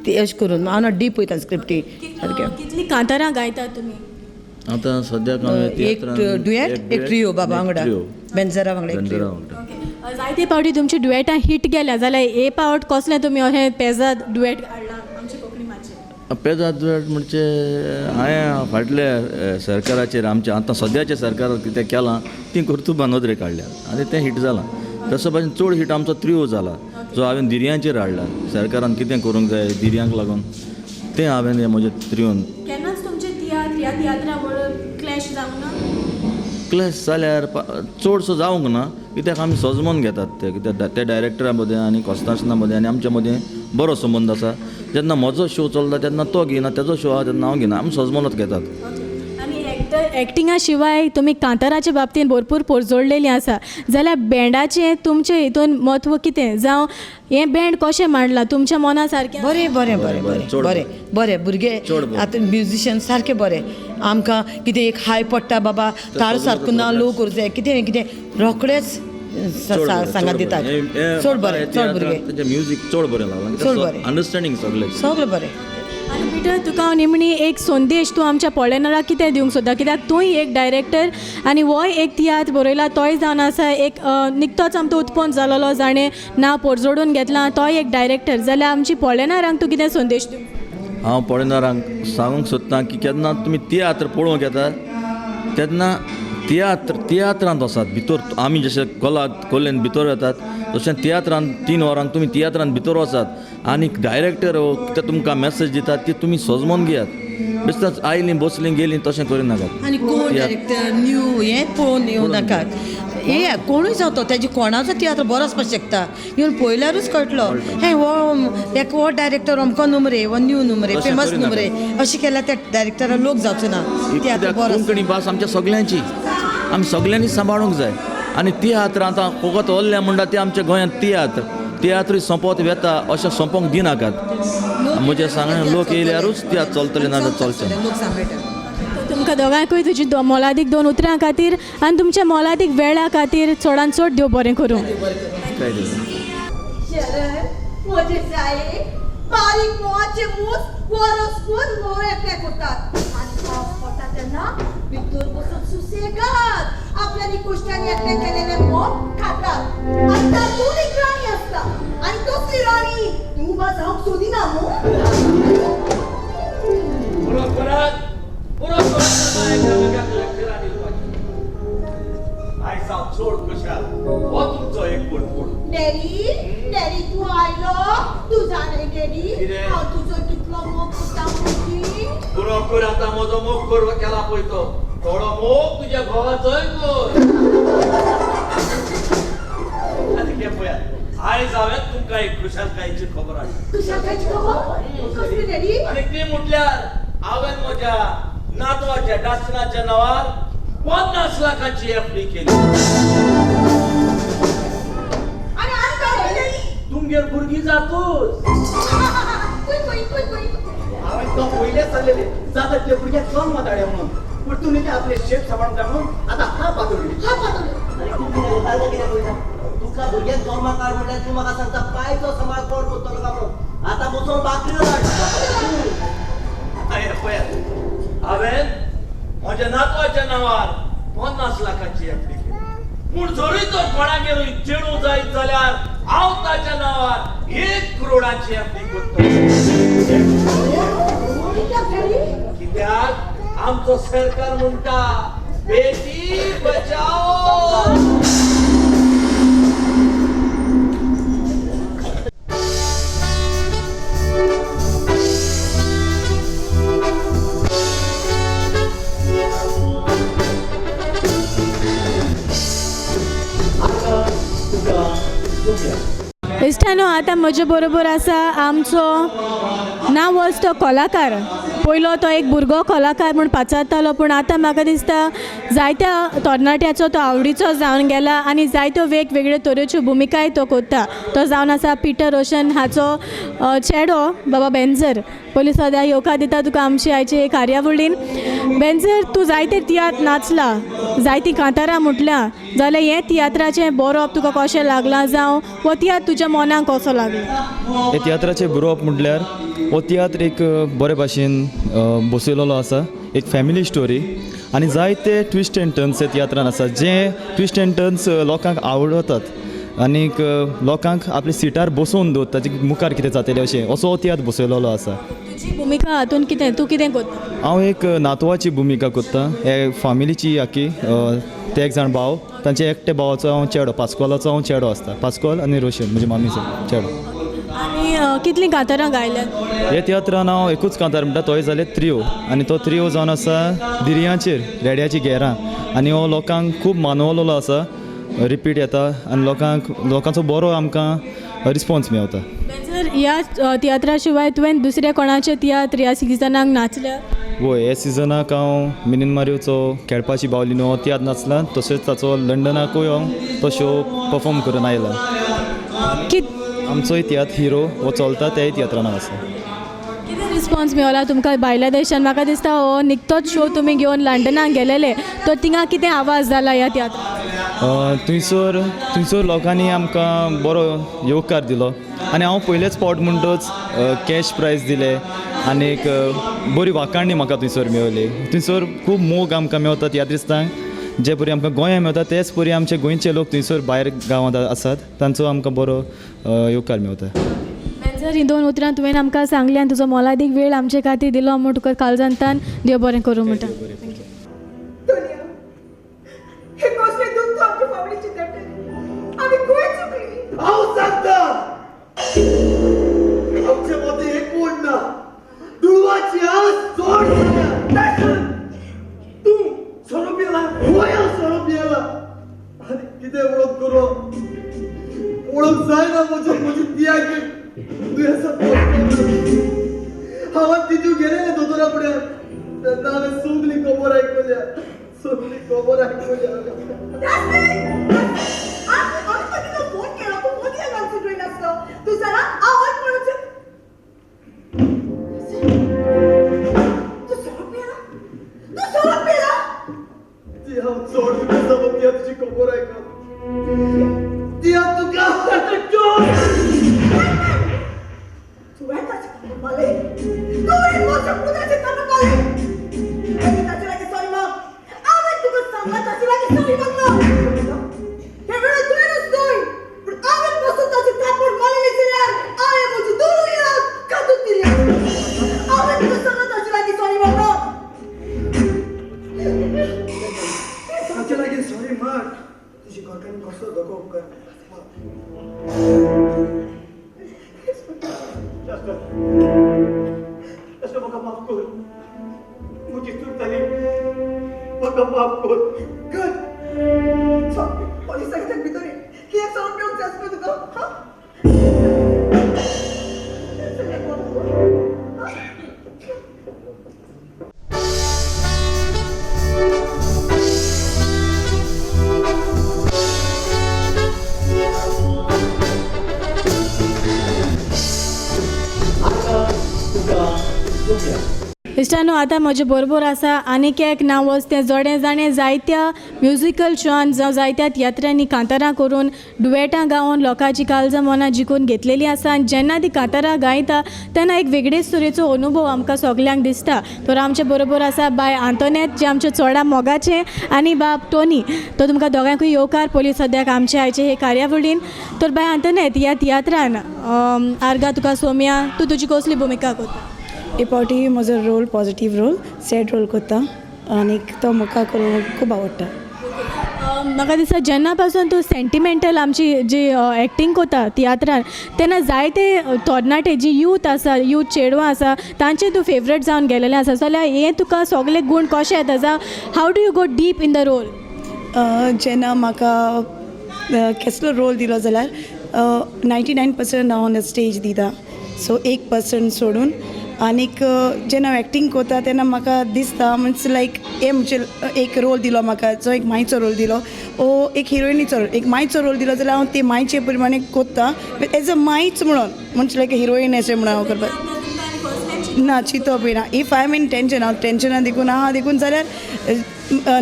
ते अशें करून हांव डीप वयता स्क्रिप्टी सारकें. कितलीं कांतारां गायतात तुमी? आतां सद्याक हांवें एक डुएट एक ट्रियो बाबा वांगडा बेंजारा वांगडा एक ट्रियो. जायते फावटी तुमची डुएटां हिट गेल्या, जाल्यार हे फावट कसलें तुमी अशें पेजाद डुएट हाडलां आमचे कोंकणी माचयेर? पेजाद डुएट म्हणजे हांवें फाटल्या सरकाराचेर आमच्या आतां सद्याच्या सरकारान कितें केलां ती कर्तुबा नदरे काडल्या आनी तें हिट जालां. तसो भाशेन चड हिट आमचो त्रियो जाला जो हांवें दिर्यांचेर हाडला. सरकारान कितें करूंक जाय दिर्यांक लागून तें हांवें म्हज्या त्रियोन. केन्नाच तुमचे ह्या तियात्रा क्लॅश जावंक ना? क्लॅश जाल्यार चडसो जावंक ना. कित्याक आमी सजमोन घेतात ते. कित्याक त्या डायरेक्टरा मदें आनी कॉस्तासना मदें आनी आमच्या मदें बरो संबंद आसा. जेन्ना म्हजो शो चलता तेन्ना तो घेयना, तेजो शो आहा तेन्ना हांव घेयना. आमी सजमोनच घेतात. आनी एक्टिंगा शिवाय तुमी कांताराच्या बाबतींत भरपूर जोडलेलीं आसा. जाल्यार बँडाचें तुमचे हितून म्हत्व कितें, जावं हें बँड कशें मांडलां तुमच्या मना सारकें? बरें बरें बरें बरें बरें बरें भुरगे आतां म्युजिशियन सारके बरें. आमकां कितें एक हाय पडटा बाबा ताळ सारको ना लो करूं जाय कितें कितें रोखडेच सांगात दितात. चड बरें चड भुरगे म्युजीक चड बरें लागलां. चड बरें अंडरस्टँडींग सगळें बरें. आनी पिटर तुका हांव निमणी एक संदेश तूं आमच्या पळयणाऱ्याक कितें दिवंक सोदता? कित्याक तूंय एक डायरेक्टर आनी होय एक तियात्र बरयला तोय जावन आसा एक निकतोच आमचो उत्पन्न जालोलो जाणें नांव परजोडून घेतलां तोय एक डायरेक्टर. जाल्यार आमची पळयणाऱ्यांक तूं कितें संदेश दिवंक? हांव पळयणाऱ्यांक सांगूंक सोदतां की केन्ना तुमी तियात्र पळोवंक येता तेन्ना तियात्रांत वसात भितर. आमी जशें कोल्लेन भितर येतात तशें तियात्रांत 3 वरांक तुमी तियात्रांत भितर वचात आनी डायरेक्टर ते तुमकां मॅसेज दितात ती तुमी सजमोन घेयात. बेश्टाच आयलीं बसलीं गेलीं तशें करिनाकात. आनी कोण डायरेक्टर न्यू हें पळोवन येवं नाकात. हे कोणूय जावं तो तेजे कोणाचो तियात्र बरो आसपाक शकता. येवन पळयल्यारूच कळटलो हें हो डायरेक्टर अमको नुमरे वो न्यू नुमरे फेमस नुमरे अशें केल्यार त्या डायरेक्टराक लोक जावचो ना. तियात्र बरो कोंकणी भास आमच्या सगळ्यांची आमी सगळ्यांनी सांबाळूंक जाय. आनी तियात्र आतां फकत ओल्ल्या म्हणटा ते आमच्या गोंयांत तियात्र सोंपत वेता अशें सोंपोवंक दिनाकात. म्हजें सांगणें लोक येयल्यारूच तियात्र चलतलें ना जाल्यार चलचें. तुमकां दोगांयकूय तुजी मोलादीक 2 उतरां खातीर आनी तुमच्या मोलादीक वेळा खातीर चडान चड देव बरें करूं. म्हजे जाये बारीक मोवाचे मूस वरसभर मोव एकठांय करतात आनी पावस पडटा तेन्ना भितर बसून सुसेगाद आपल्या कुश्ट्यांनी एकठांय केलेले मोव खातात. आनी तातूंत एक राणी आसता आनी कसली राणी तूं उबा जावंक सोदिना न्हू. डॅडी तू आयलो तू जाणे डॅडी हांव तुजो कितलो मोग करता म्हणटी. पुरो कर आतां म्हजो मोग कर केला पळय तो थोडो मोग तुज्या घोवाचोय कर. आनी के पळयात आयज हांवें तुमकां एक खुशालकायेची खबर हाडली. खुशालकायेची खबर कसली डॅडी? आनी ती म्हटल्यार हांवें म्हज्या नातवाच्या डासनाच्या नांवार 50 लाखाची एफडी केली. तुमगेर भुरगीं जातूच. हांवें तो पयलें सांगलेले जाता ते भुरग्याक जल्म धाडया म्हणून पूण तुमी ते आपले शेत सांबाळूंक जाय म्हणून आतां हा पातळी तुका भुरग्याक जल्मा काड म्हटल्यार तूं म्हाका सांगता पायचो सांबाळ कोण करतलो काय म्हणून. आतां बसून बाकऱ्यो धाड. नावार 50 लाखाची ऍप्लिकेशन पूण जरूय तर कोणागेरूय चेडू जायत जाल्यार हांव ताच्या नावार 1 करोडाची ऍप्लिकेशन कित्याक आमचो सरकार म्हणटा बेटी बचाओ. इश्टानो आतां म्हजे बरोबर आसा आमचो नांव वच तो कलाकार. पयलो तो एक भुरगो कलाकार म्हूण पाचारतालो पूण आतां म्हाका दिसता जायत्या तरणाट्याचो तो आवडीचो जावन गेला आनी जायत्यो वेगवेगळ्यो तरेच्यो भुमिकाय तो करता. तो जावन आसा पिटर रोशन हाचो चेडो बाबा बेंजर. पयलीं सद्या येवकार दिता तुका आमची आयचे कार्यावळीन. बेंजर तूं जायते तियात्र नाचला, जायतीं कांतारां म्हटल्या, जाल्यार हें तियात्राचें बरोवप तुका कशें लागलां जावं हो तियात्र तुज्या मनाक कसो लागलो? हे तियात्राचें बरोवप म्हटल्यार हो तियात्र एक बरे भाशेन बसयलेलो आसा, एक फॅमिली स्टोरी आनी जायते ट्विस्ट एंड टर्न्स हे तियात्रान आसा जे ट्विस्ट एंड टर्न्स लोकांक आवडटात आनीक लोकांक आपल्या सिटार बसोवन दवरता ताचे मुखार कितें जातलें अशें असो हो तियात्र बसयलेलो आसा. तुजी भुमिका हातून कितें तूं कितें करता? हांव एक नातवाची भुमिका करता. हे फॅमिलीची आखी ते एक जाण भाव, तांचे एकटे भावाचो हांव चेडो, पास्कोलाचो हांव चेडो आसता. पास्कोल आनी रोशन म्हणजे मामीचो चेडो. आनी कितलीं कांतारां गायल्यात? हे तियात्रान हांव एकूच कांतार म्हणटा तोय जाले त्रियो आनी तो त्रियो जावन आसा दिर्यांचेर रेड्याची घेरां आनी हो लोकांक खूब मानवलेलो आसा, रिपीट येता आनी लोकांचो बरो आमकां रिस्पॉन्स मेळटा. बेंजर ह्या तियात्रा शिवाय तुवें दुसऱ्या कोणाचे तियात्र ह्या सिजनाक नाचल्या? वय हे सिजनाक हांव मिनीन मारियोचो खेळपाची बावली न्हू हो तियात्र नाचला, तशेंच ताचो लंडनाकूय हांव तो शो परफॉर्म करून आयला. आमचोय तियात्र हिरो हो चलता त्याय तियात्रान आसा. कितें रिस्पॉन्स मेळला तुमकां भायल्या देशान? म्हाका दिसता हो निकतोच शो तुमी घेवन लंडनाक गेलेले, तर थिंगा कितें आवाज जाला ह्या तियात्राक? थंयसर लोकांनी आमकां बरो येवकार दिलो आनी हांव पयलेच फावट म्हणटच कॅश प्रायज दिले आनीक बरी वाखाणणी म्हाका थंयसर मेळ्ळी. थंयसर खूब मोग आमकां मेळटा तियात्रिस्तांक, जे परी आमकां गोंयांत मेळटा तेच परी आमचे गोंयचे लोक थंयसर भायर गांवांत आसात तांचो आमकां बरो येवकार मेळटा. बेंजर ही 2 उतरां तुवें आमकां सांगली आनी तुजो मोलादीक वेळ आमचे खातीर दिलो म्हूण तुका काळजांतान देव बरें करूं म्हणटा. दुनिया हे कसले दुःख आमच्या फॅमिलीची दडली. आम्ही खंय चुकली? हांव सांगता आमचे मदीं एक कोण ना. दुळवाची आस जोड जाल्या. तूं सोरो पिला, होय हांव सोरो पियेला आनी कितें वळख करूं? वळख जायना म्हजी तियाक दुयेंसां हांव तितू गेलेले दोतोरा फुड्यान तेन्ना हांवें सगळी खबर आयकल्या. फोन केला तू मदीं कॉन्सन्ट्रेट आसलो. तू जरा आवाज म्हणून तू सोरो पियेला? ती हांव चड दिवसां मदीं तुजी खबर आयकला. ती तुका तुवें ताची खबर मारली? तुवें म्हज्या पुताची खबर मारली? आनी ताचे लागीं सॉरी माग. हांवें तुका सांगला ताचे लागीं सॉरी मागलो. हे वेळार तुवें नसतोय पूण हांवें बसून ताची थापड मारलेली जाल्यार हांवें म्हजी दोनूय हात कातून दिली. हांवें तुका सांगला ताचे लागीं सॉरी मागलो. ताचे लागीं सॉरी माग. तुजी घरकान्नी कसलो दोगो उपकार. अशें म्हाका माफ कर. म्हजी चूक जाली. म्हाका माफ कर. पोलिसांक भितर कित्याक सोरो पिवंक जाय आसलो तुका? इश्टानो आतां म्हजे बरोबर आसा आनीक एक नांव तें जोडें जाणें जायत्या म्युजिकल शोन जावं जायत्या तियात्रांनी कांतारां करून डुएटां गावन लोकांची काळजां मनां जिखून घेतलेलीं आसा आनी जेन्ना ती कांतारां गायता तेन्ना एक वेगळेच तरेचो अनुभव आमकां सगल्यांक दिसता. तर आमचे बरोबर आसा बाय आंतोनेत जे आमचे चोडा मोगाचे आनी बाब टोनी. तो तुमकां दोगांयकूय येवकार पयलीं सद्याक आमचे आयचे हे कार्यावळीन. तर बाय आंतोनेत ह्या तियात्रान आर्गा तुका सोम्या तूं तुजी कसली भुमिका करता? हे फावटी म्हजो role positive role sad role करता आनी तो म्हाका करून खूब आवडटा. म्हाका दिसता जेन्ना पासून तूं सेंटिमेंटल आमची जी एक्टींग करता तियात्रान तेन्ना जायते तरणाटे जी यूथ आसा यूथ चेडवां आसा तांचे तूं फेवरेट जावन गेलेलें आसा. जाल्यार हे तुका सगळे गूण कशे येता जावं how do you go deep in the role? जेन्ना म्हाका कसलो रोल दिलो जाल्यार 99% हांव ऑन स्टेज दिता. सो 1% सोडून आनीक जेन्ना हांव एक्टींग करता तेन्ना म्हाका दिसता मिन्स लायक हे म्हणजे एक रोल दिलो म्हाका जो एक मायचो रोल दिलो ओ एक हिरोइनीचो रोल एक मायचो रोल दिलो जाल्यार हांव ते मायचे प्रमाणे करता एज अ मायच म्हणून म्हणजे लायक हिरोईन अशें म्हणून हांव करपाक ना चिंतप ना. If I am in tension हांव टेंशनान देखून आहा देखून जाल्यार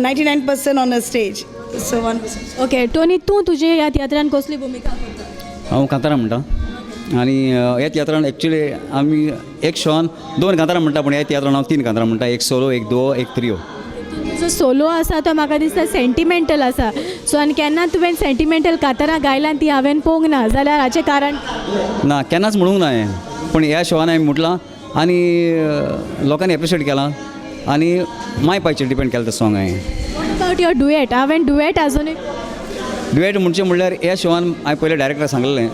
99% on a stage. So 1%. Okay Tony तूं तुजे ह्या तियात्रान कसली भुमिका करता? हांव कांतारां म्हणटा आनी ह्या तियात्रान एक्चुली आमी एक शोन 2 कांतारां म्हणटा पूण ह्या तियात्रान हांव 3 कांतारां म्हणटा. एक सोलो एक दुओ एक त्रियो. जो सोलो आसा तो म्हाका दिसता सेंटिमेंटल आसा. सो आनी केन्ना तुवें सेंटिमेंटल कांतारां गायलां ती हांवें पळोवंक ना जाल्यार हाचें कारण? ना केन्नाच म्हणूंक ना हांवें पूण ह्या शोवान हांवें म्हटलां आनी लोकांनी एप्रिशिएट केलां आनी माय पायचेर डिपेंड केलें तें सॉंग हांवें. What about your duet? हांवें डुएट आजुनूय डुएट म्हणल्यार ह्या शोवान हांवें पयलें डायरेक्टर सांगलेलें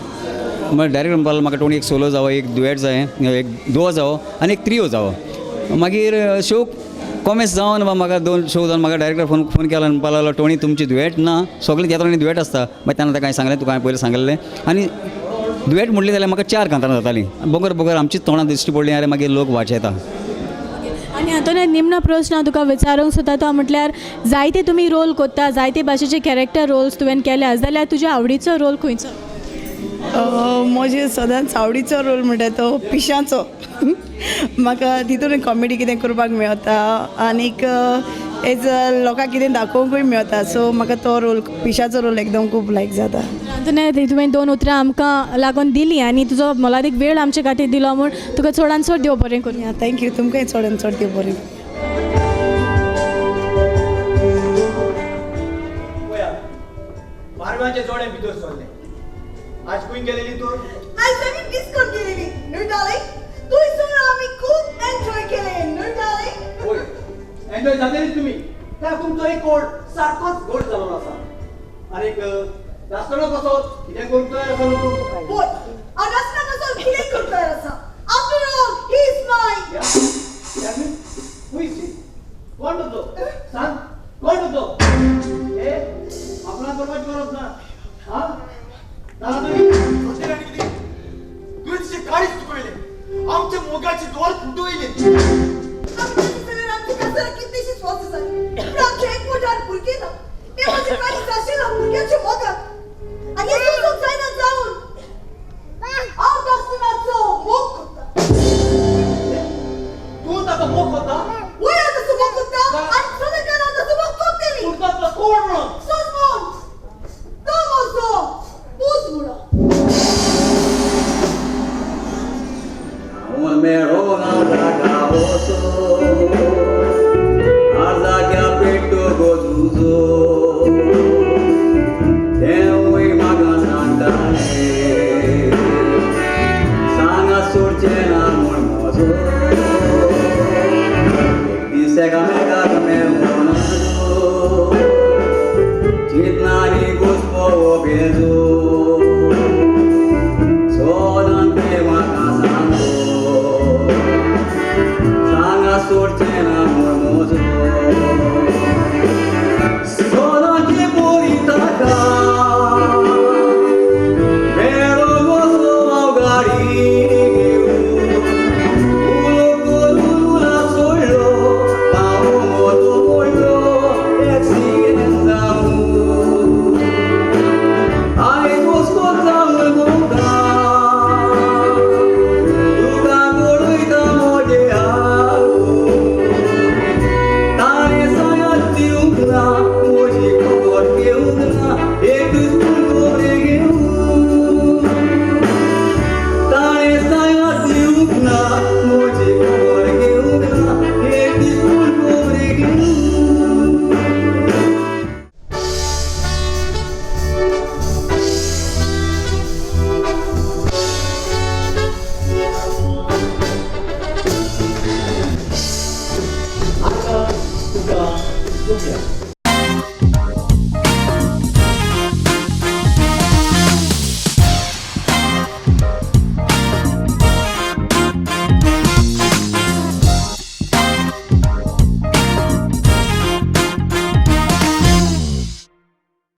डायरेक्टर म्हणपाक म्हाका टोनी एक सोलो जावो एक डुएट जाय एक दुओ जावो आनी एक त्रियो जावो. मागीर शो कॉमेस जावन म्हाका 2 शो जावन म्हाका डायरेक्टर फोन केलो आनी म्हणपाक लागलो टोनी तुमची दुएट ना सगळे तियात्रांनी दुएट आसता. मागीर तेन्ना ताका हांवें सांगलें तुका हांवें पयलीं सांगलेलें आनी दुएट म्हणली जाल्यार म्हाका 4 कांतारां जातालीं. बोगर आमचीच तोंडां दिश्टी पडलीं आनी मागीर लोक वाजयता. आनी हातूंत निमन प्रश्न तुका विचारूंक सोदता तो म्हटल्यार जायते तुमी रोल करता जायते भाशेचे कॅरेक्टर रोल्स तुवें केल्या जाल्यार तुज्या आवडीचो रोल खंयचो? म्हजे सदांच आवडीचो रोल म्हणटा तो पिशांचो. म्हाका तितून कॉमेडी कितें करपाक मेळटा आनीक एज लोकांक कितें दाखोवंकूय मेळटा. सो म्हाका तो रोल पिशाचो रोल एकदम खूब लायक जाता. तुवें 2 उतरां आमकां लागून दिलीं आनी तुजो मोलादीक वेळ आमचे खातीर दिलो म्हूण तुका चडान चड देव बरें करूं. थँक्यू तुमकांय चडान चड देव बरें. बारवांचे जोडे भितर सरले. आज खंय गेलेली तूं? आज आमी डिस्को गेलेली न्हू डार्लिंग. थंयसर आमी खूब एन्जॉय केलें न्हू डार्लिंग. होय एन्जॉय जालेली तुमी. त्या तुमचो एक कोड सारकोच गोड जाल्लो आसा. आनी नासतना कसो कितें करतोय आसा न्हू तूं? होय नासतना कसो कितें करतोय आसा. आफ्टर ऑल ही इज माय. कोण तो? सांग कोण तो? ए आपणा करपाची गरज ना. हा तुझे काळीच चुकवले आमचे मोगाचे दोर फुटवले. आमची कसर कितलीशी स्वस्त जाली पूण आमचे एक मोठार भुरगें ना. ते माझे काळीच आशिल्लो भुरग्याचे मोगात आनी हें सोसूंक जायना जावन हांव नासतनाचो मोग करता. तूं ताका मोग करता? वय हांव तसो मोग करता आनी सदांकाळ हांव तसो मोग करतली. तूं ताका कोण म्हणून? सोजमोन तो म्हजो पूत म्हणून. Sorte